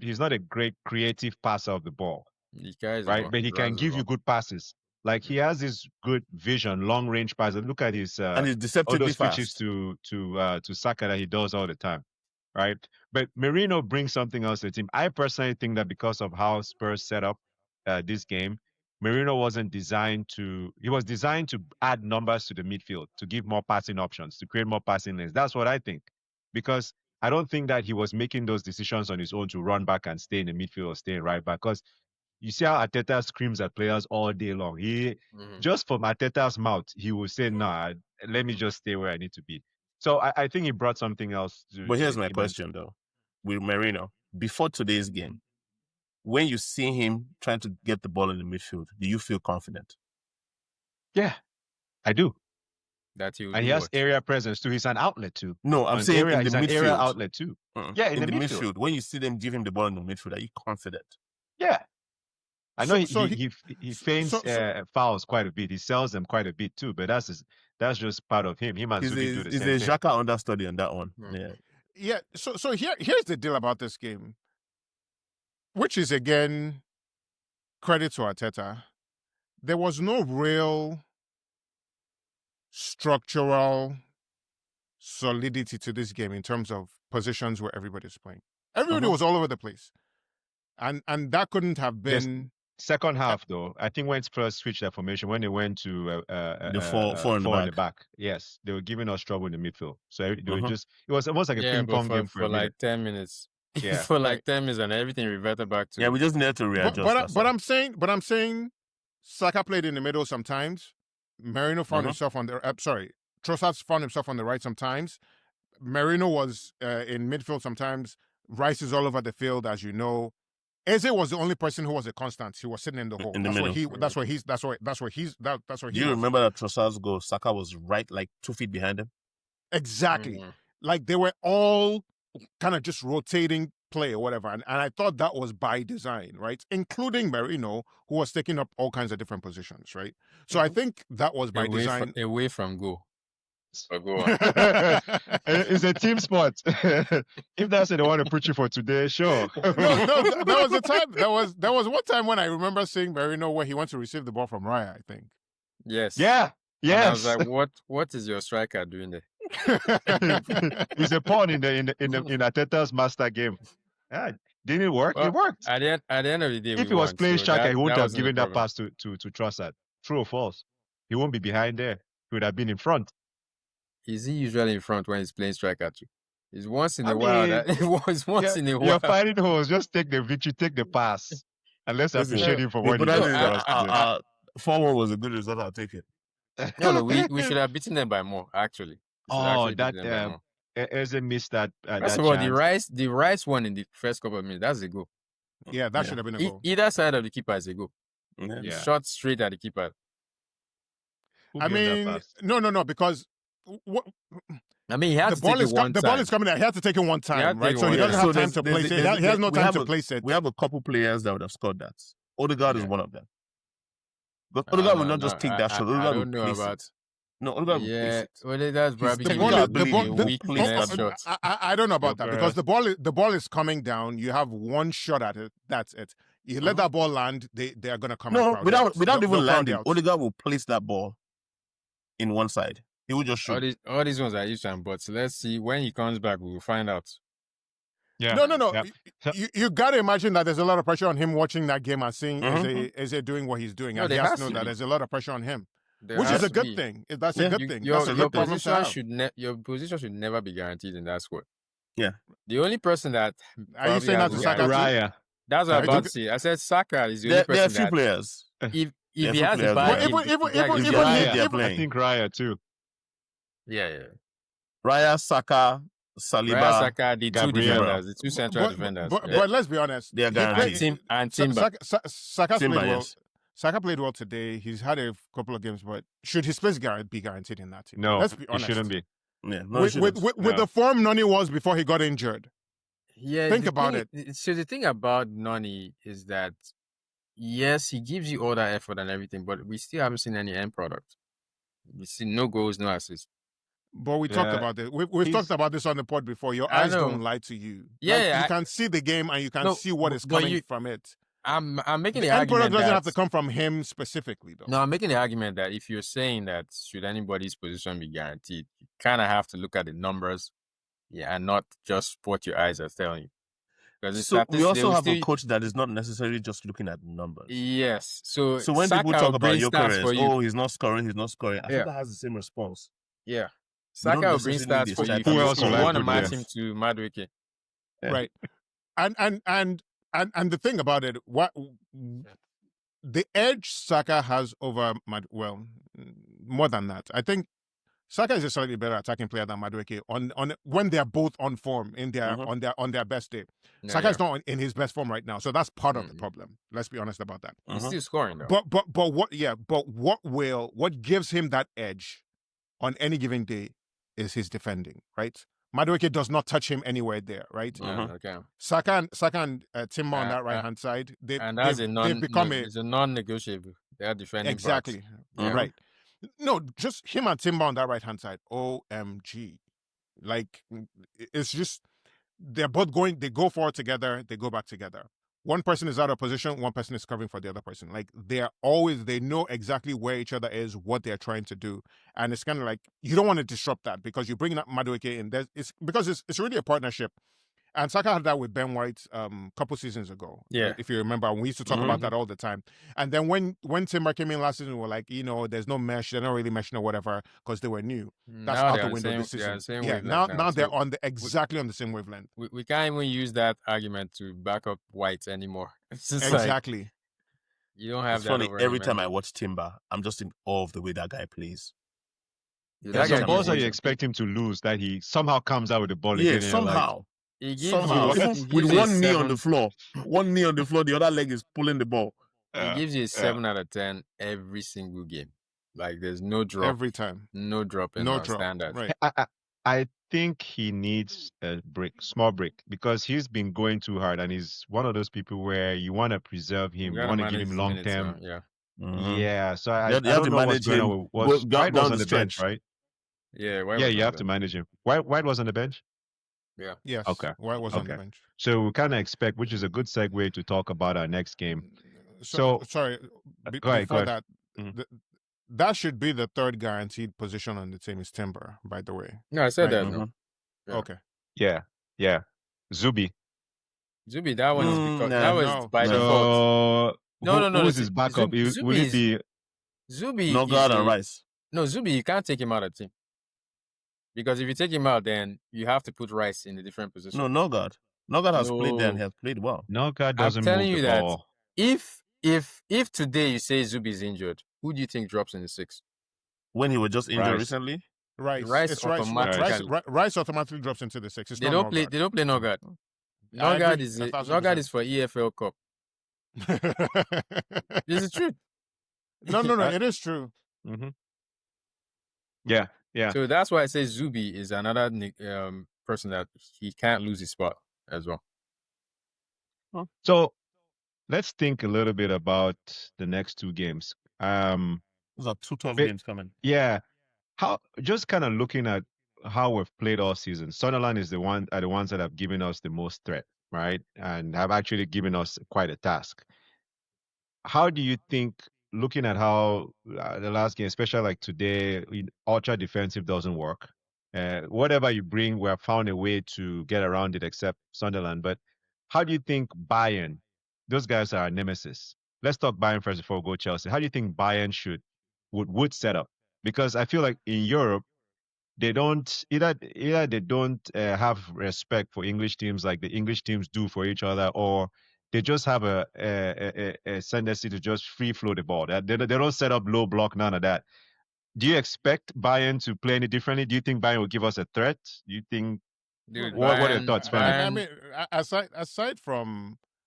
he's not a great creative passer of the ball, He carries the right? ball. But he can runs the give you ball. good passes. Like he has this good vision, long range passes. Look at his And he's all deceptively those switches fast. to Saka that he does all the time, right? But Merino brings something else to the team. I personally think that because of how Spurs set up this game, Merino wasn't designed to. He was designed to add numbers to the midfield, to give more passing options, to create more passing lanes. That's what I think, because I don't think that he was making those decisions on his own to run back and stay in the midfield or stay in right back. Because you see how Arteta screams at players all day long. Just from Arteta's mouth, he will say, "Nah, let me just stay where I need to be." So I think he brought something else to. But here's the my team. question though. With Marino, before today's game, when you see him trying to get the ball in the midfield, do you feel confident? Yeah, I do. That he will And do he has what? area presence too. He's an outlet too. No, I'm saying in the he's an midfield. area outlet too. Yeah, in the the midfield. When you see them give him the ball in the midfield, are you confident? Yeah. I know So he feigns fouls quite a bit. He sells them quite a bit too, but that's just part of him. Him and Zubi do the He's same a thing. Xhaka understudy on that one. Yeah. So here's the deal about this game, which is again credit to Arteta. There was no real structural solidity to this game in terms of positions where everybody's playing. Everybody was all over the place, and that couldn't have been. Second half, though, I think when Spurs switched their formation, when they went to the four in the back, yes, they were giving us trouble in the midfield. So they were just, it was almost like a ping pong game for a minute. like 10 minutes. Yeah, for like 10 minutes, and everything reverted back to. Yeah, we just needed to readjust. But I'm saying, Saka played in the middle sometimes. Marino found himself on the. Trossard found himself on the right sometimes. Marino was in midfield sometimes. Rice is all over the field, as you know. EZE was the only person who was a constant. He was sitting in the hole. That's where he's. Do you remember that Trossard's goal? Saka was right, like 2 feet behind him. Exactly. Like they were all kind of just rotating play or whatever, and I thought that was by design, right? Including Marino, who was taking up all kinds of different positions, right? So I think that was by design. Away from goal. Go on. It's a team sport. If that's what they want to put you for today, sure. No, there was a time. There was one time when I remember seeing Marino where he went to receive the ball from Raya, I think. Yes. Yeah. Yes. And I was like, what is your striker doing there? He's a pawn in Arteta's master game. Yeah, didn't it work? Well, it worked. At the end of the day, if he was playing striker, he wouldn't have wasn't given the that pass to Trossard. True or false? He won't be behind there. He would have been in front. Is he usually in front when he's playing striker too? It's once in a while. It was once in a while. You're fighting holes. Just take the victory, take the pass, and let's appreciate him for what he does. 4-1 was a good result. I'll take it. No, we should have beaten them by more. Actually. Eze missed that. First of all, the Rice one in the first couple of minutes. That's a goal. Yeah, that should have been a goal. Either side of the keeper is a goal. Yeah. Shot straight at the keeper. I mean, no, because what? I mean, he had the ball is the ball is coming out. He had to take it one time, right? So he doesn't have time to place it. He has no time to place it. We have a couple players that would have scored that. Odegaard is one of them. But Odegaard will not just take that shot. Odegaard will place it. No, Odegaard will place it. Well, that's probably I don't know about that because the ball is coming down. You have one shot at it. That's it. You let that ball land, they are going to come. No, without even landing, Odegaard will place that ball in one side. He will just shoot. All these ones are used and buts. Let's see when he comes back. We will find out. Yeah. No. Yeah. You got to imagine that there's a lot of pressure on him watching that game and seeing Eze doing what he's doing. And he has to know that there's a lot of pressure on him, which is a good thing. That's a good thing. Your position should never be guaranteed in that squad. Yeah. The only person that are you saying that to Saka? Raya. That's what I'm I about took- to say. I said Saka is the only There are a person few that players. if There are he few has a players bad that- game, Even- if he has even a If he- they're bad fit, game- they're even- I playing. think Raya too. yeah. Raya, Saka, Raya Saliba, Saka, the two Gabriel. defenders, the two central defenders. Yeah. but let's be honest. They are He played- guaranteed. And Timber. Saka's Timber, played well. yes. Saka played well today. He's had a couple of games, but should his place be guaranteed in that team? No, Let's be it honest. shouldn't be. Yeah, no, With No. the form Noni was before he got injured. Yeah, Think the about thing- So the thing about Nani is that yes, he gives you all that effort and everything, but we still haven't seen any end product. We see no goals, no assists. But we talked Yeah. about this. We've He's- talked about this on the pod before. Your I eyes know. don't lie to you. Yeah, Like, you I- can see the game and you can No, see what is but coming you- from it. I'm making The the end product argument doesn't that have to come from him specifically, though. no, I'm making the argument that if you're saying that should anybody's position be guaranteed, you kind of have to look at the numbers, yeah, and not just what your eyes are telling you. Because So we also have a coach that is not necessarily just looking at numbers. Yes. So when Saka people will talk about bring stats Gyökeres, for you. oh, he's not scoring, I Yeah. think that has the same response. Yeah. We don't Saka will bring necessarily stats need for this you. type If of you, Who else if you would like want to to match do him to Madueke. Right. And the thing about it, what the edge Saka has over more than that. I think Saka is a slightly better attacking player than Madueke on when they're both on form in their on their best day. Yeah, Saka is not in his best form right now, so that's part of the Mhm. problem. Let's be honest about that. He's still scoring though. But what gives him that edge on any given day is his defending, right? Madueke does not touch him anywhere there, right? Yeah, okay. Saka and Timber on that Uh, right hand side, And that's they've become it's a non-negotiable. They are defending parts. exactly Yeah. right. No, just him and Timber on that right hand side. OMG, like it's just they're both going. They go forward together. They go back together. One person is out of position. One person is covering for the other person. Like they know exactly where each other is, what they're trying to do, and it's kind of like you don't want to disrupt that because you bring up Madueke in. It's because it's really a partnership. And Saka had that with Ben White a couple seasons ago. Yeah. If you remember, we used to talk about that all the time. And then when Timber came in last season, we were like, there's no mesh. They're not really meshing or whatever because they were new. That's Now out they're the on window same- this they're season. on the same Yeah, wavelength now they're So on exactly on the same wavelength. we can't even use that argument to back up White anymore. It's just like Exactly. you don't have It's that funny, over every him time I anymore. watch Timber, I'm just in awe of the way that guy plays. Yeah, Yeah, that some guy balls gives that you you- expect him to lose that he somehow comes out with the ball Yeah, again. And you're like, somehow. He gives Somehow. you, Even he with gives you a one knee on the 7 floor. One knee on the floor, the other leg is pulling the ball. He gives you a 7 out of 10 every single game. Like there's no drop, Every time. no drop in No our drop. standards. Right. I think he needs a small break, because he's been going too hard, and he's one of those people where you want to preserve him, You you gotta want to give manage him his long minutes term. now, yeah. Mhm. Yeah, so I You have don't to know what's manage going him on. White was down on the the bench, stretch. right? Yeah, White Yeah, was you on have the to bench. manage him. White was on the bench. Yes. Okay. White was on the Okay. bench. So we kind of expect, which is a good segue to talk about our next game. So- sorry. go ahead, Before go that, Mhm. that should be the third guaranteed position on the team is Timber, by the way. No, I said Right. that. Mhm. No. Yeah. Okay. Yeah, Zubi. Zubi, that one is because nah, that was no. by default. So No, who's listen, his backup? Zubi Will it is- be? Zubi Nogard is and a- Rice. No, Zubi, you can't take him out of the team. Because if you take him out, then you have to put Rice in a different position. No, Nogard. Nogard has played there and No. he has played well. Noga doesn't move telling the you that- ball. If today you say Zubi is injured, who do you think drops in the 6? When he was just injured Rice. recently. Rice. Rice It's Rice. automatically- Rice automatically drops into the 6. It's They not don't play. Nogard. They don't play Nogard. I Nogard agree, is 1,000%. for EFL Cup. This is true. No. It is true. Mm-hmm. Yeah. So that's why I say Zubi is another person that he can't lose his spot as well. So let's think a little bit about the next two games. Those are 2 tough Wait. games coming. Yeah. How just kind of looking at how we've played all season. Sunderland is the ones that have given us the most threat, right? And have actually given us quite a task. How do you think, looking at how the last game, especially like today, ultra defensive doesn't work? Whatever you bring, we have found a way to get around it, except Sunderland. But how do you think Bayern? Those guys are our nemesis. Let's talk Bayern first before we go Chelsea. How do you think Bayern would set up? Because I feel like in Europe, they don't either they don't have respect for English teams like the English teams do for each other, or they just have a tendency to just free flow the ball. They don't set up low block, none of that. Do you expect Bayern to play any differently? Do you think Bayern will give us a threat? Do you think? Dude, What are your Bayern, thoughts, Femi? I Bayern, mean,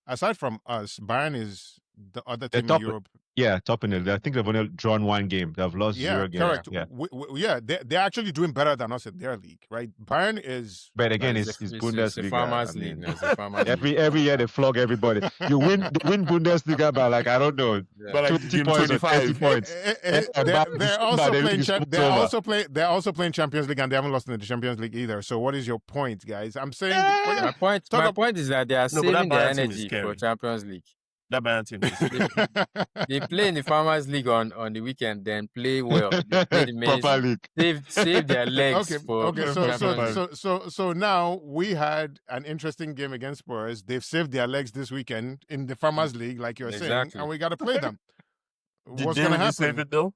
aside from us, Bayern is the other They're team in top, Europe. yeah, top in the. I think they've only drawn one game. They've lost Yeah, 0 games. correct. Yeah, Yeah, they're actually doing better than us in their league, right? Bayern is but but again, it's it's a Bundesliga. farmers I league. mean, No, it's a farmers league. every year they flog everybody. They win Bundesliga by like I don't know But Yeah. like 20 game points or 30 25. points. And by they're also the league playing is almost they're over. also playing Champions League, and they haven't lost in the Champions League either. So what is your point, guys? I'm saying My point, Talk my up- point is that they are No, but that saving their Bayern team is energy scary. for Champions League. That Bayern team is They play in the Farmers League on the weekend, then play well. They play the main, Proper league. save their legs for okay. Champions League. So now we had an interesting game against Spurs. They've saved their legs this weekend in the Farmers League, like you're saying, Exactly. and we got to play them. Did What's they going to really save happen? it though?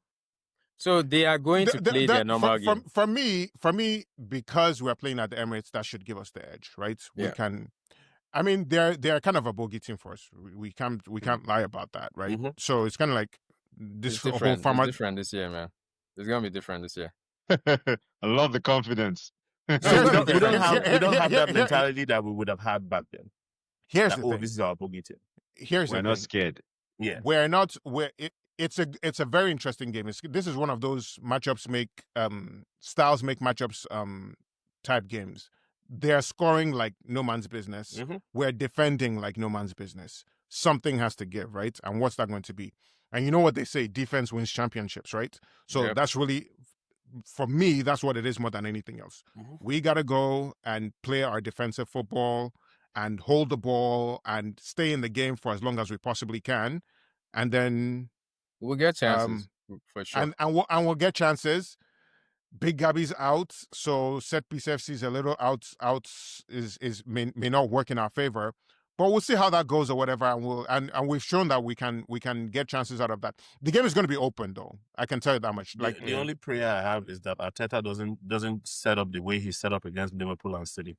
So they are going to play their normal game. For me, because we're playing at the Emirates, that should give us the edge, right? We Yeah. can. I mean, they're kind of a bogey team for us. We can't lie about that, right? Mhm. So it's kind of like this It's whole different. It's Farmers. different this year, man. It's gonna be different this year. I love the confidence. No, Here's we the don't, thing. we don't have Here- we don't here- have here- that here- mentality that we would have had back then. Here's That, the oh, thing. this is our bogey team. Here's We're the not thing. scared. Yeah. We're not. It's a very interesting game. This is one of those matchups styles make matchups type games. They're scoring like no man's business. Mhm. We're defending like no man's business. Something has to give, right? And what's that going to be? And you know what they say: defense wins championships, right? So Yep. that's really, for me, that's what it is more than anything else. Mhm. We got to go and play our defensive football and hold the ball and stay in the game for as long as we possibly can, and then We'll get chances for sure. and we'll get chances. Big Gabby's out, so set piece FC is a little out may not work in our favor. But we'll see how that goes or whatever, and we've shown that we can get chances out of that. The game is going to be open, though. I can tell you that much. The only prayer I have is that Arteta doesn't set up the way he set up against Liverpool and City.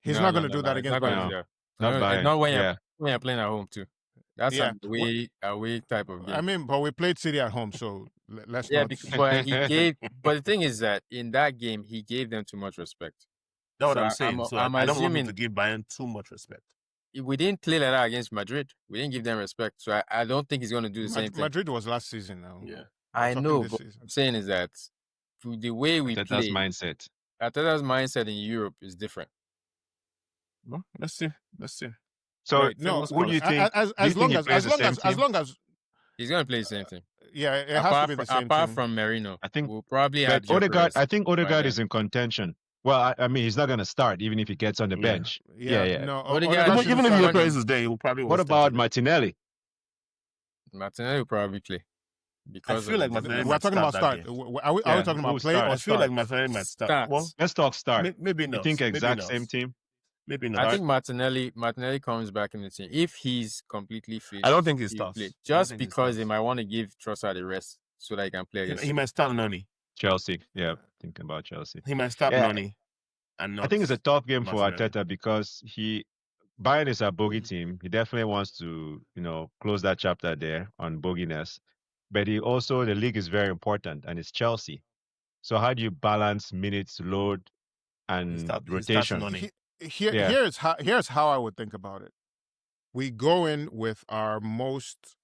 He's No, not no, going to no, do no, that he's against not gonna Bayern. do that. Not No, Bayern. not when Yeah. you're playing at home too. That's Yeah. a away type of game. I mean, but we played City at home, so let's yeah, not. but he gave. But the thing is that in that game, he gave them too much respect. That's what So I'm saying. So I'm I don't want him assuming- to give Bayern too much respect. We didn't play like that against Madrid. We didn't give them respect. So I don't think he's going to do the same thing. Madrid was last season now. Yeah. I talking know, this but season. what I'm saying is that the way we That's play, mindset. Arteta's mindset in Europe is different. Well, let's see. So Right. No, who do you think? as long as He's going to play the same thing. yeah, it has to be the same apart team. from Merino, I think- we'll probably But have Odegaard, Gyökeres I think Odegaard by is then. in contention. Well, I mean, he's not going to start even if he gets on the Yeah. bench. Yeah. No, Odegaard Odegaard should Even if start. Gyökeres is there, he will probably. What won't start about today. Martinelli? Martinelli will probably play. Because feel of like the Martinelli difference. we're might talking about start start. that game. Are we Yeah, talking who about play start? or I feel start? like Martinelli might start. Starts. Well, Let's talk start. maybe You not. think maybe exact not. same team? Maybe not. I think Martinelli comes back in the team if he's completely fit. I don't think he he'll starts. play. I don't Just think he because they starts. might want to give Trossard a rest so that he can play against. He might start Nani. Chelsea. Yeah, thinking about Chelsea. He might start Yeah. Nani. And not I think it's a tough game for Martinelli. Arteta because Bayern is a bogey team. He definitely wants to, close that chapter there on boginess. But the league is very important and it's Chelsea. So how do you balance minutes, load, and He starts rotation? Nani. Yeah. Here's how I would think about it. We go in with our most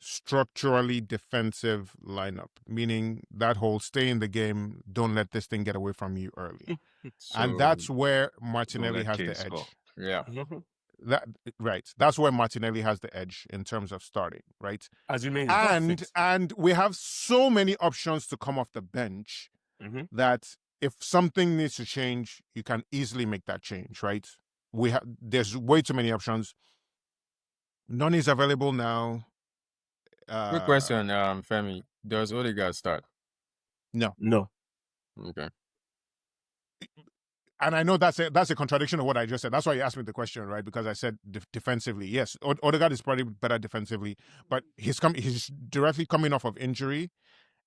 structurally defensive lineup, meaning that whole stay in the game, don't let this thing get away from you early. And So, that's where Martinelli let has Kane the edge. score. yeah. Mhm. That's where Martinelli has the edge in terms of starting, right? Assuming he's not And fit. and we have so many options to come off the bench Mhm. that if something needs to change, you can easily make that change, right? There's way too many options. None is available now. Quick question, Femi. Does Odegaard start? No. Okay. And I know that's a contradiction of what I just said. That's why you asked me the question, right? Because I said defensively, yes, Odegaard is probably better defensively, but he's directly coming off of injury,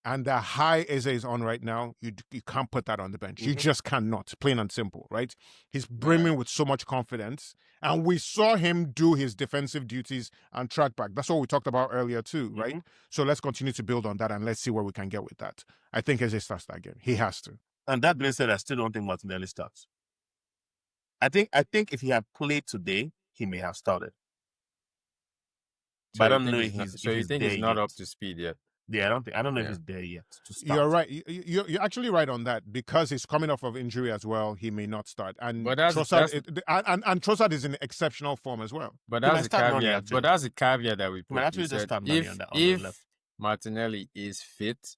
and the high EZE is on right now, you can't put that on the bench. You just cannot, plain and simple, right? He's brimming with so much confidence, and we saw him do his defensive duties and track back. That's what we talked about earlier too, right? So let's continue to build on that, and let's see where we can get with that. I think EZE starts that game. He has to. And that being said, I still don't think Martinelli starts. I think if he had played today, he may have started. So But I you don't think know he's if not, he's so you think he's there not yet. up to speed yet? Yeah, I don't know if Yeah. he's there yet to start. You're right. You're actually right on that, because he's coming off of injury as well. He may not start, and But that's- Trossard and Trossard is in exceptional form as well. But He might that's the start Nani, caveat. actually. But that's the caveat that we He put. might We actually just said start Nani if on the left. Martinelli is fit,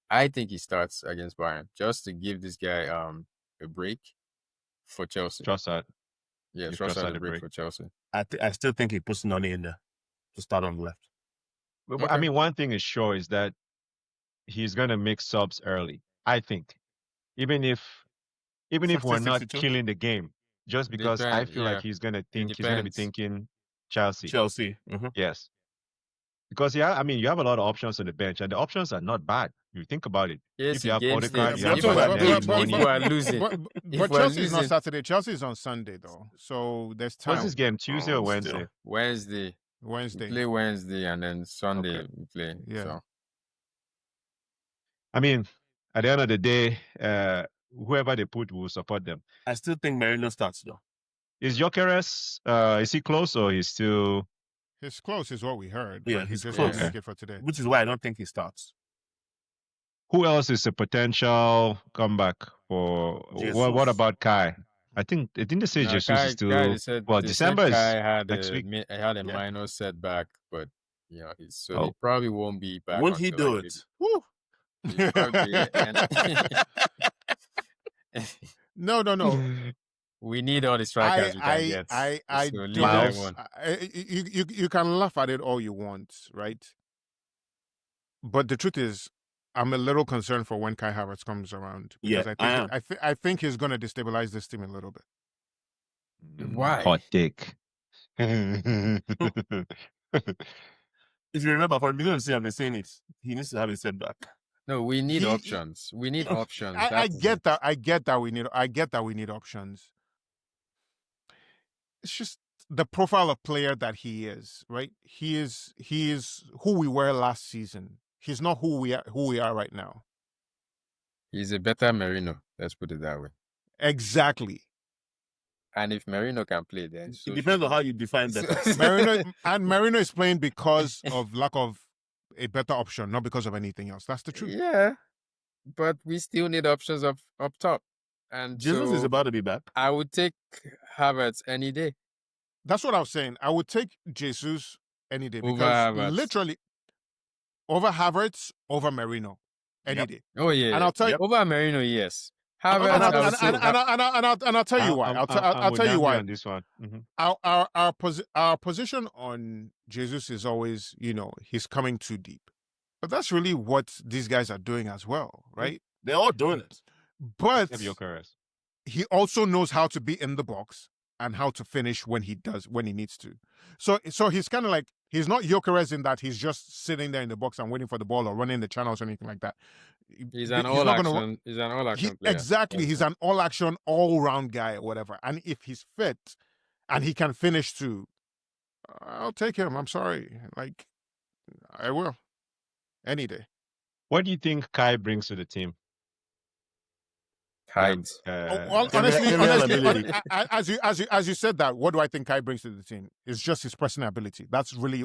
I think he starts against Bayern just to give this guy a break for Chelsea. Trossard. Yeah, Give Trossard Trossard a a break break. for Chelsea. I still think he puts Nani in there to start on the left. But Okay. I mean, one thing is sure is that he's going to make subs early. I think, even if we're 60, not 62? killing the game, just because I Depend- feel yeah, like he's going to be depends. thinking Chelsea. Chelsea. Yes, because I mean, you have a lot of options on the bench, and the options are not bad. You think about it. Yes, If you have games Odegaard, days. you have If we're Martinelli, if Noni. we're losing, but if we're Chelsea is not losing Saturday. Chelsea is on Sunday though, so there's time. What's this game? Tuesday or Wednesday? Still. Wednesday, we Wednesday. play Wednesday, and then Sunday Okay. we play. Yeah. So I mean, at the end of the day, whoever they put will support them. I still think Merino starts though. Is Gyökeres, is he close or he's still? He's close, is what we heard. Yeah, but he he's just close. didn't make it for today. Which is why I don't think he starts. Who else is a potential comeback for? What Jesus. about Kai? I think they say no, Jesus Kai, is still. Kai, they said, well, they December said is Kai had next week. had a Yeah. minor setback, but you know, so Oh. he probably won't be back. Won't he until, do like, it? Woo. He'll probably do it, and- No. we need all the strikers we can get. I So leave don't. Miles. everyone. You can laugh at it all you want, right? But the truth is, I'm a little concerned for when Kai Havertz comes around, because Yeah, I think he's going to destabilize this team a little bit. Why? Hot take. If you remember, for the beginning of the season, I've been saying it. He needs to have a setback. No, we need He- options. We need options. I That's get it. that. I get that we need options. It's just the profile of player that he is, right? He is who we were last season. He's not who we are right now. He's a better Merino. Let's put it that way. Exactly. And if Merino can play, then so It depends on how you define that. Marino is playing because of lack of a better option, not because of anything else. That's the truth. Yeah, but we still need options up top. And Jesus so is about to be back. I would take Havertz any day. That's what I was saying. I would take Jesus any day, Over because Havertz. literally over Havertz, over Marino any Yep. day. Oh yeah, And I'll tell you, over Merino, yes. and Havertz, I would say I'll tell you why. I'll tell you why. On this one. Mhm. Our position on Jesus is always, he's coming too deep. But that's really what these guys are doing as well, right? They're all doing it. But Have Gyökeres. he also knows how to be in the box and how to finish when he needs to. So he's kind of like, he's not Gyökeres in that he's just sitting there in the box and waiting for the ball or running the channels or anything like that. he's an not all gonna action. He's an all action player. Exactly. He's an all action, all round guy or whatever. And if he's fit and he can finish too, I'll take him. I'm sorry. Like, I will. Any day. What do you think Kai brings to the team? Height. Honestly, ability. as you said that, what do I think Kai brings to the team? It's just his personal ability. That's really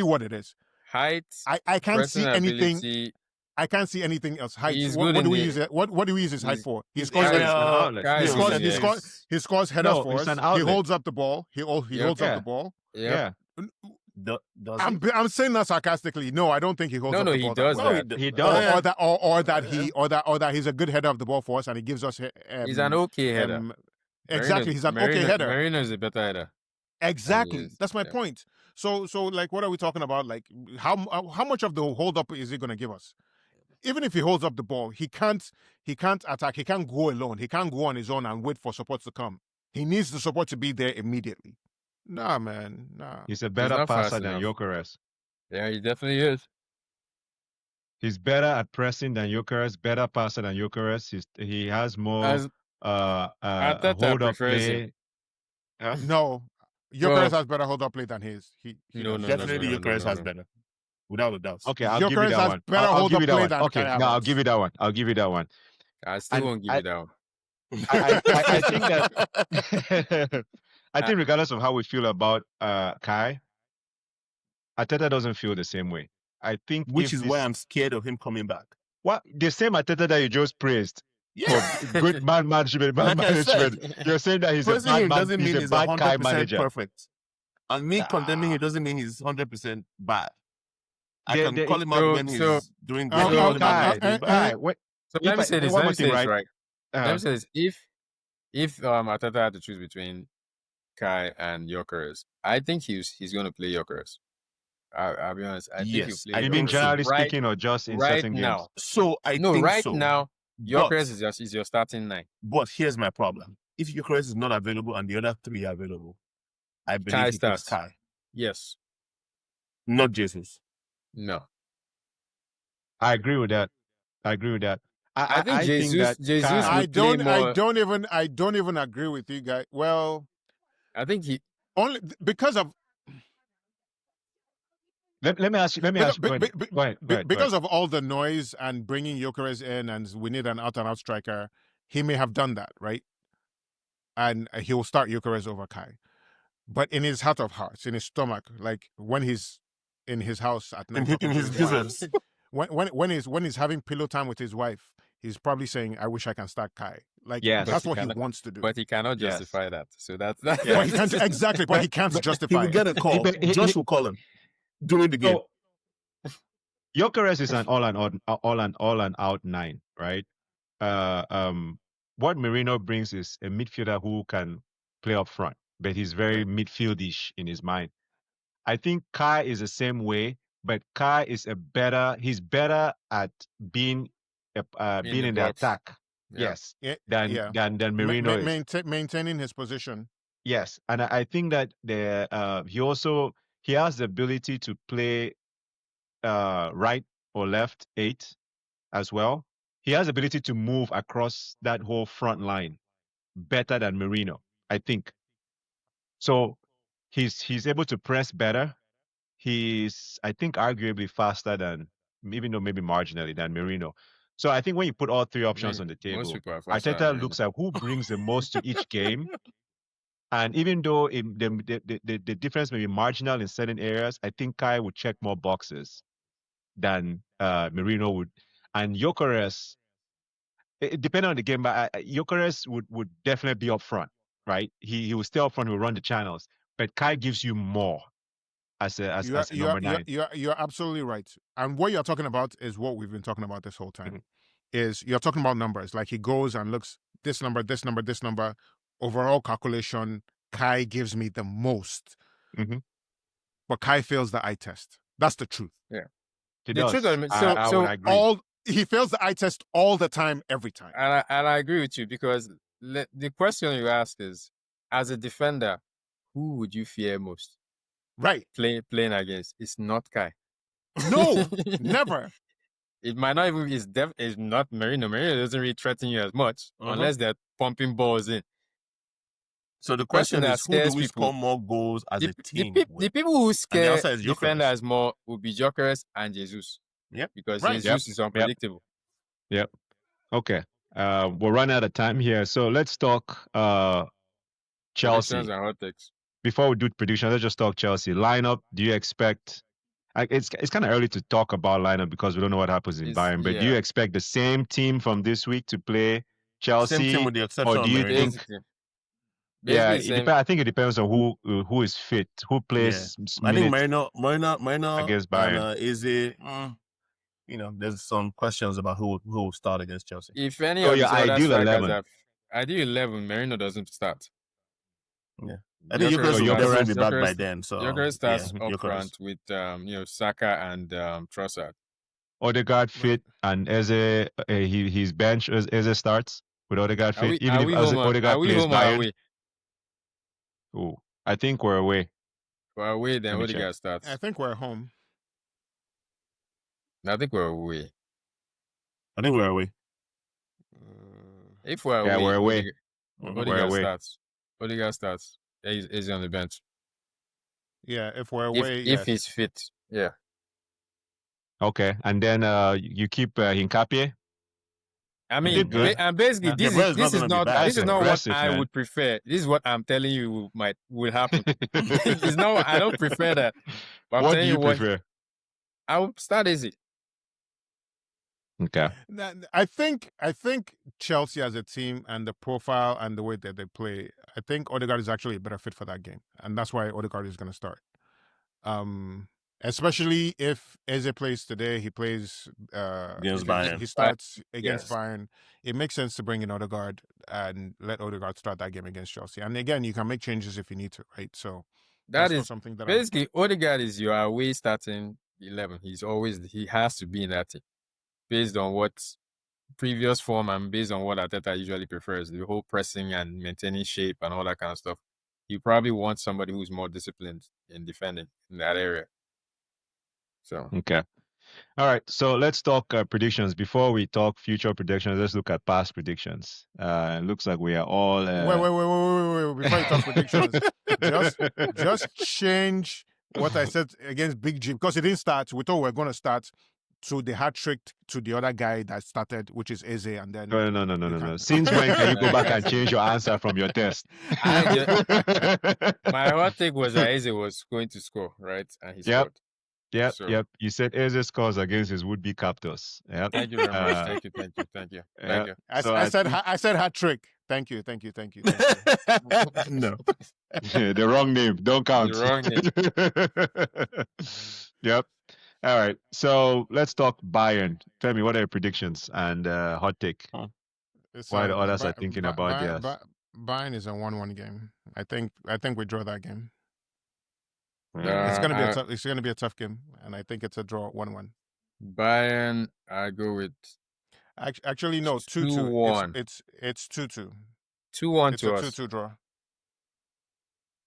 what it is. Height. I can't see anything. personality. I can't see anything else. Height. He's What, good what do in we the- use it? What do we use his height he's- for? He he's scores. area- It's an outlet. Guys, He Yeah, scores. yes. He scores headers No, for it's us. an He outlet. holds up the ball. He holds Yeah. up the ball. Yep. Yeah, Does I'm saying that sarcastically. No, I don't think he holds up No, the he ball. does that well. that. he does. Or that he's a good header of the ball for us and he gives us. He's an okay header. Exactly, he's an okay header. Merino is a better header. Exactly, is, that's my yeah. point. So like, what are we talking about? Like, how much of the hold up is he going to give us? Even if he holds up the ball, he can't attack. He can't go alone. He can't go on his own and wait for support to come. He needs the support to be there immediately. Nah, man, nah. He's a better not fast passer than enough. Gyökeres. Yeah, he definitely is. He's better at pressing than Jokeres, better passer than Jokeres. He has more As Arteta hold up prefers him. play. Huh? No, Jokeres Well, has better hold up play than he no, does. no, no, no, Definitely, no, no, Eucharist no, has no. better, without a doubt. Okay, I'll give you Jokeres that has one. better I'll hold give up you that play one. than Okay, Kai now I'll Havertz. give you that one. I'll give you that one. I still And won't give you that one. I think that I think regardless of how we feel about Kai, Ateta doesn't feel the same way. I think Which if is why this I'm scared of him coming back. what the same Ateta that you just praised for Yeah, good man management, bad like I said, management, you're saying that he's a praising bad him man, doesn't he's mean a he's bad Kai 100% manager. perfect, and me condemning Ah, him doesn't mean he's 100% bad. I the, can the, call him out when So he's doing I good and think so call him out when he's Kai, doing bad. Kai. What, so let if me I say this. one Let me more say thing, this right? right. Let Uh, me say this. If Arteta had to choose between Kai and Jokeres, I think he's going to play Jokeres. I'll be honest. I think he'll Yes, play I you mean think Jokeres so. generally right speaking, or just in right certain games? now. So I No, think right so. now, But Jokeres is your starting 9. here's my problem: if Eucharist is not available and the other three are available, I believe Kai he picks starts. Kai, Yes. not Jesus. No. I agree with that. I agree with that. I think I think that Jesus Kai. would play more. I don't even agree with you guys. Well, I think he only because of Let me ask you. Let me because, ask you. Go ahead. Go ahead. because of all the noise and bringing Jokeres in, and we need an out and out striker. He may have done that, right? And he will start Jokeres over Kai. But in his heart of hearts, in his stomach, like when he's in his house at night talking In to his his wife, business. when he's having pillow time with his wife, he's probably saying, "I wish I can start Kai." Like Yes. that's he what he cannot, wants to do. but he cannot Yes. justify that. So that's that. Yeah. But he can't exactly. But he can't But He justify will it. get a call. Josh will call him during the game. So Gyökeres is an all and out 9, right? Uh, um, what Merino brings is a midfielder who can play up front, but he's very Right. midfieldish in his mind. I think Kai is the same way, but Kai is he's better at being In being the in the box. attack, Yeah. yes, Yeah, than yeah. Merino is. Maintaining his position. Yes, and I think that he has the ability to play right or left 8 as well. He has the ability to move across that whole front line better than Merino, I think. So he's able to press better. He's, I think, arguably faster than, even though maybe marginally, than Merino. So I think when you put all three options on the Most table, people are faster than Arteta Marino. looks at who brings the most to each game. And even though the difference may be marginal in certain areas, I think Kai would check more boxes than Merino would. And Gyökeres, depending on the game, but Gyökeres would definitely be up front, right? He will stay up front, he will run the channels. But Kai gives you more as a number 9. You're absolutely right. And what you're talking about is what we've been talking about this whole time. Mhm. Is you're talking about numbers. Like he goes and looks this number, this number, this number. Overall calculation, Kai gives me the most. Mm-hmm. But Kai fails the eye test. That's the truth. Yeah. He The does. truth of it, I would agree. He fails the eye test all the time, every time. and I agree with you because the question you ask is, as a defender, who would you fear most Right. playing against? It's not Kai. No, never. It might not even it's not Marino. Marino doesn't really threaten you as much unless they're pumping balls in. So the Question question that is, who do scares we people. score more goals as a team The with? people who scare outside is Gyökeres. defenders more would be Gyökeres and Jesus. Yep. Because Right. Jesus is unpredictable. Yep. Okay. We're running out of time here. So let's talk Chelsea. Predictions and hot takes. Before we do predictions, let's just talk Chelsea. Lineup, do you expect it's kind of early to talk about lineup because we don't know what happens in Bayern, but do you expect the same team from this week to play Chelsea? Same team with the exception or of do you Merino. think Basically it depends. I think it depends on who is fit, who plays I think minutes Marino against Bayern. and EZE, there's some questions about who will start against Chelsea. If any So of your his other ideal strikers 11. have ideal 11, Marino doesn't start. Yeah. I think Gyökeres will definitely be back by then. So Gyökeres starts up Gyökeres. front with Saka and Trossard. Odegaard fit and Eze, his bench Eze starts with Odegaard fit. Even if Odegaard plays Bayern. Oh, I think we're away. We're away, then Let me Odegaard check. starts. I think we're home. I think we're away. I think we're away. If we're Yeah, away, we're away. Mhm. We're Odegaard away. starts. Odegaard starts. He's on the bench. Yeah, if we're If away, if yes. he's fit, yeah. Okay, and then you keep Hincapie. I He mean, did good. and basically, Yeah. this Gabriel is is not this is gonna be not back, this is That's so- not what aggressive, I man. would prefer. This is what I'm telling you will happen. It's not. I don't prefer that. But I'm What do telling you you what prefer? I would start easy. Okay. I think Chelsea as a team and the profile and the way that they play, I think Odegaard is actually a better fit for that game, and that's why Odegaard is going to start. Especially if Eze plays today, he plays Against if Bayern. he starts against Yes. Bayern. It makes sense to bring in Odegaard and let Odegaard start that game against Chelsea. And again, you can make changes if you need to, right? So That that's not is something that basically Odegaard is your away starting 11. He has to be in that team based on what previous form and based on what Arteta usually prefers, the whole pressing and maintaining shape and all that kind of stuff. You probably want somebody who's more disciplined in defending in that area. So Okay. All right. So let's talk predictions. Before we talk future predictions, let's look at past predictions. It looks like we are all. Wait. Before you talk predictions, just change what I said against Big G because it didn't start. We thought we were going to start to the hat trick to the other guy that started, which is Eze, and then No. Since when can you go back and change your answer from your test? my hot take was that Eze was going to score, right? And he Yep. scored. Yep. You said Eze scores against his would-be captors. Yep. Thank you very much. Thank you. Yeah. I said hat trick. Thank you. No. The wrong name. Don't count. The wrong name. Yep. All right. So let's talk Bayern. Tell me, what are your predictions and hot take? Why the others are thinking about theirs. Bayern is a 1-1 game. I think we draw that game. Mm. It's gonna be a tough game, and I think it's a draw 1-1. Bayern, I go with Actually, no, 2-2. 2-1. It's 2-2. 2-1 It's to a us. 2-2 draw.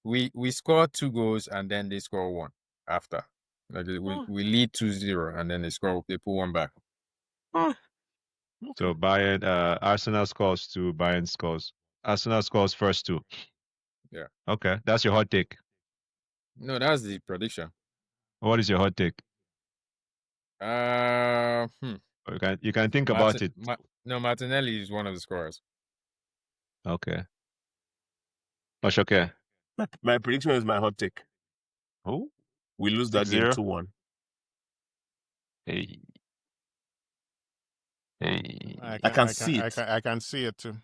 We score 2 goals and then they score 1 after. Like we lead 2-0 and then they put 1 back. So Bayern, Arsenal scores 2, Bayern scores. Arsenal scores first 2. Yeah. Okay, that's your hot take. No, that's the prediction. What is your hot take? You can think about it. No, Martinelli is one of the scorers. Okay. Okay. My prediction is my hot take. Oh, we lose that game 2-1. Hey. I can see it. I can see it too.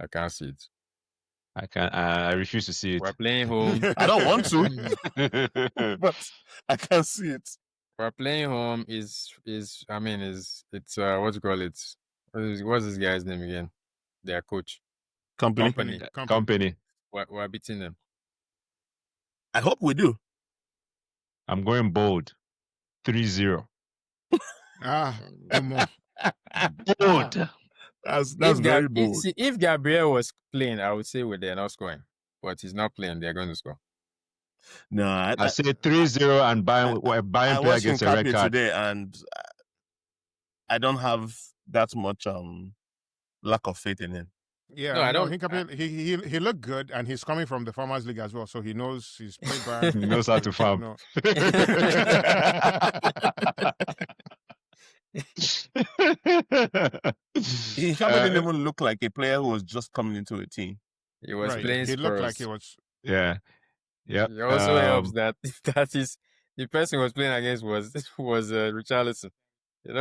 I can't see it. I refuse to see it. We're playing home. I don't want to, but I can see it. We're playing home it's what you call it? What's this guy's name again? Their coach. Company. We're beating them. I hope we do. I'm going bold. 3-0. Come on. Bold. That's very bold. If Gabriel was playing, I would say they're not scoring. But he's not playing, they're going to score. No, I say 3-0 and Bayern play against a red card today, and I don't have that much lack of faith in him. Yeah, no, I don't. He looked good, and he's coming from the Farmers League as well, so he knows he's played Bayern. He knows how to farm. He didn't even look like a player who was just coming into a team. He was playing Spurs. He looked like he was. Yeah. Yep. It also helps that the person he was playing against was Richarlison. You're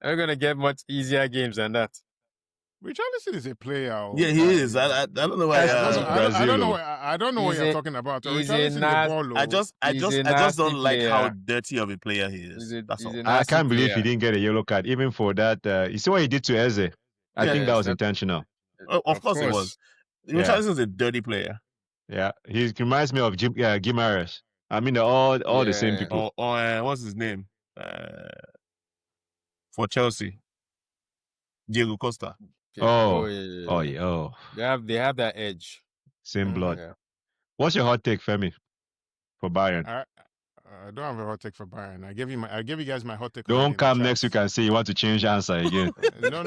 not gonna get much easier games than that. Richarlison is a player. Yeah, he is. I don't know why. I don't know what you're talking about. Richarlison is a baller. I just don't like how dirty of a player he is. That's all. I can't believe he didn't get a yellow card, even for that. You see what he did to Eze? I think that was intentional. Of course it was. Richarlison is a dirty player. Yeah, he reminds me of Guimaraes. I mean, all the same people. What's his name? For Chelsea, Diego Costa. Yeah. They have that edge. Same blood. Yeah. What's your hot take, Femi, for Bayern? I don't have a hot take for Bayern. I gave you guys my hot take. Don't already in the come chat. next week and say you want to change answer again. No.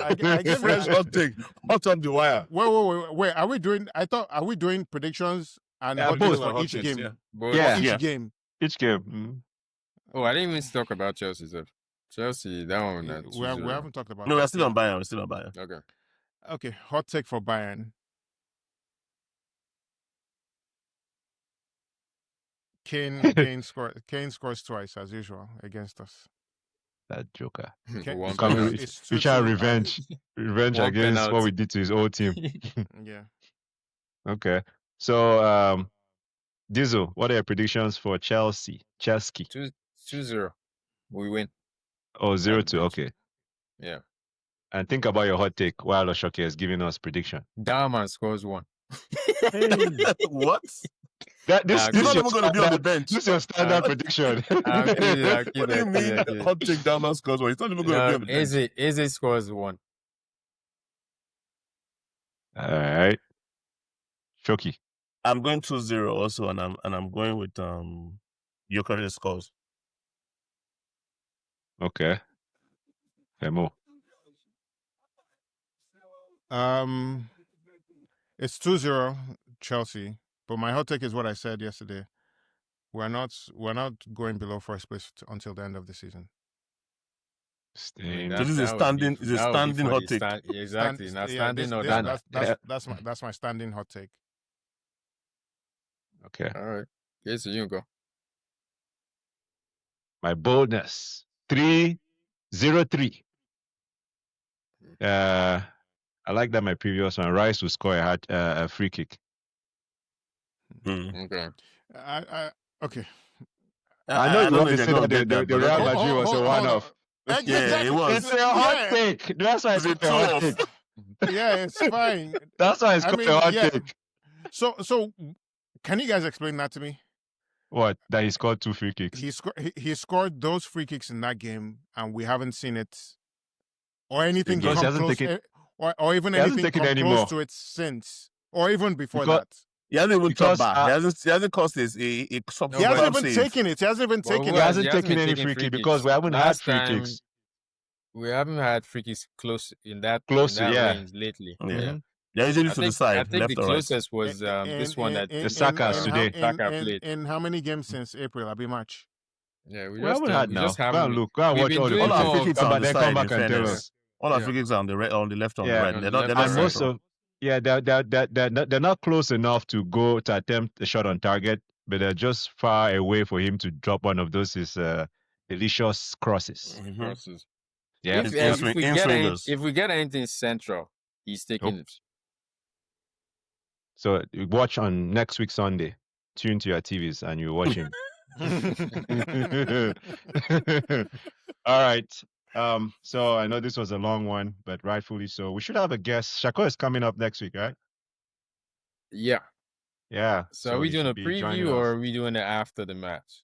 I gave Fresh you. hot take, hot on the wire. Wait. Are we doing? Are we doing predictions and Yeah, hot both. takes for Hot each takes, game? yeah. But Yeah. For each Yeah. game. Each game. oh, I didn't even talk about Chelsea. So Chelsea, that one. We haven't talked about. No, that we're still yet. on Bayern. We're still on Bayern. Okay. Okay, hot take for Bayern. Kane scores twice as usual against us. That joker. Kane- One Coming penalty. with It's future 2-2. revenge. Revenge One against what penalty. we did to his old team. Yeah. Okay. So Diesel, what are your predictions for Chelsea? 2-0. We win. Oh, 0-2. bridge. Okay. Yeah. And think about your hot take while Oshoke is giving us prediction. Dahman scores 1. What? This He's He's is not your even going to be on the standard- bench. This is your standard prediction. I'm kidding. What do you mean? Hot take down man scores one. He's not even going to be on the bench. EZE scores 1. All right. Shoki. I'm going 2-0 also, and I'm going with Gyökeres scores. Okay. Femo. It's 2-0 Chelsea, but my hot take is what I said yesterday. We're not going below first place until the end of the season. Staying. So this is a standing hot take. Exactly. Now Yeah, standing or this- done. that's my standing hot take. Okay. All right. Okay, so you go. My boldness. 3-0-3. I like that my previous one. Rice will score a free kick. Okay. Okay. I know you want to say gonna that get the Real okay. Madrid was a one-off. Yeah, it was. It's a hot take. That's why it's It's a called a hot 2-off. take. Yeah, it's fine. That's why it's I called mean, a hot yeah. take. So can you guys explain that to me? What? That he scored 2 free kicks. He scored those free kicks in that game, and we haven't seen it or anything Because he come hasn't close, taken- or even he hasn't anything taken come any close more. to it since, or even before Because- that. He hasn't even Because, top back. He hasn't cost his a He No, hasn't but- even taken it. He hasn't even taken He it. hasn't He taken been any taking free free kick because we kicks. haven't had Last free time, kicks. We haven't had free kicks close in that Close, in that yeah. range lately. Yeah. Mhm. They're usually I to the think side, the left or right. closest was this one that The Saka's today. Saka played. In how many games since April? I'll be much. Yeah, We haven't had we now. just Go haven't. and look. Go and we've watch been all the doing All our more free of- kicks Come are on back, the then come side, back in and tell fairness. us. All our Yeah. free kicks are on the left, on the Yeah, right. on They're the not, they're left not And and central. most of they're not close enough to go to attempt a shot on target, but they're just far away for him to drop one of those delicious crosses. Mhm. crosses. Yeah. If we get anything central, he's taking Nope. it. So you watch on next week Sunday. Tune to your TVs and you watch him. All right. So I know this was a long one, but rightfully so. We should have a guest. Shako is coming up next week, right? Yeah. Yeah. So are we he doing a should be joining preview us. or are we doing it after the match?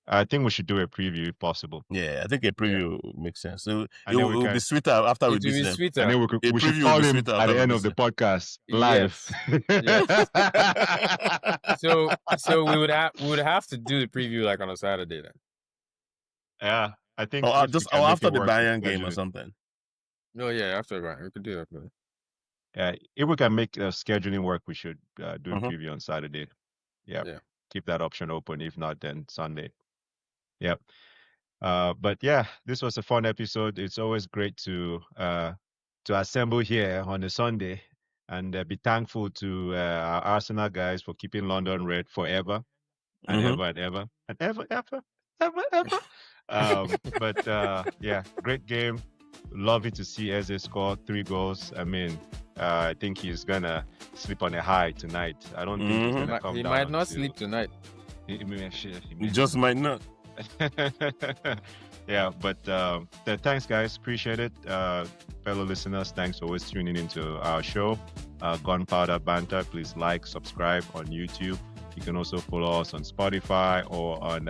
I think we should do a preview if possible. Yeah, I think a preview makes sense. So And then we it will can- be sweeter after we It will beat be them. sweeter. And then A we should preview call will be him sweeter at after the we end beat of the them. podcast live. So we would have to do the preview like on a Saturday then. Yeah, I think Or if we just can or make after it the work, we Bayern can game do or it. something. No, yeah, after that. We could do that. Yeah, if we can make scheduling work, we should do a Mhm. preview on Saturday. Yep. Yeah. Keep that option open. If not, then Sunday. Yep. But yeah, this was a fun episode. It's always great to assemble here on a Sunday and be thankful to our Arsenal guys for keeping London red forever and Mhm. ever and ever and ever. But yeah, great game. Lovely to see Eze score 3 goals. I mean, I think he's gonna sleep on a high tonight. I don't think he's Mhm. gonna come He down might not until- sleep tonight. He may actually- he You may. just might not. Yeah, but thanks, guys. Appreciate it. Fellow listeners, thanks for always tuning into our show. Gunpowder Banter. Please like, subscribe on YouTube. You can also follow us on Spotify or on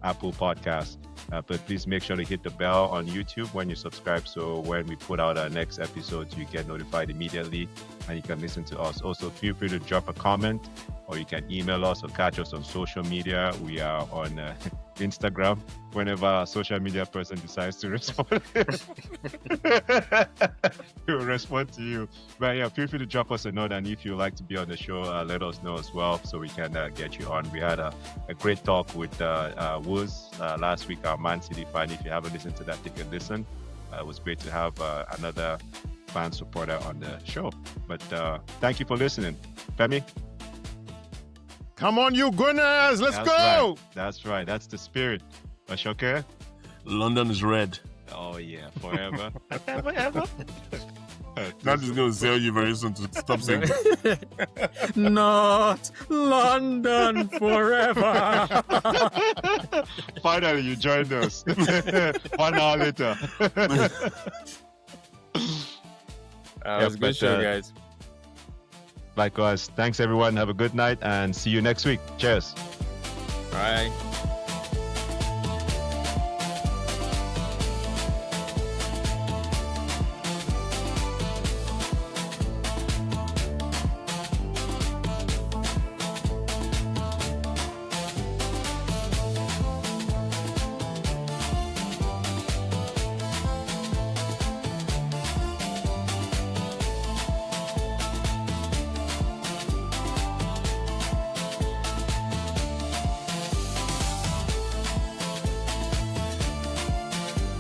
Apple Podcasts. But please make sure to hit the bell on YouTube when you subscribe, so when we put out our next episode, you get notified immediately and you can listen to us. Also, feel free to drop a comment, or you can email us or catch us on social media. We are on Instagram. Whenever a social media person decides to respond, we will respond to you. But yeah, feel free to drop us a note, and if you'd like to be on the show, let us know as well, so we can get you on. We had a great talk with Wooz last week, our Man City fan. If you haven't listened to that, take a listen. It was great to have another fan supporter on the show. But thank you for listening. Femi? Come on, you Gunners, let's That's go! Right. That's right. That's the spirit. Ashoke? London is red. Oh yeah, forever. Ever. That is going to sell you very soon to stop saying that. Not London forever. Finally, you joined us. 1 hour later. It was a good show, guys. Likewise. Thanks, everyone. Have a good night and see you next week. Cheers. All right.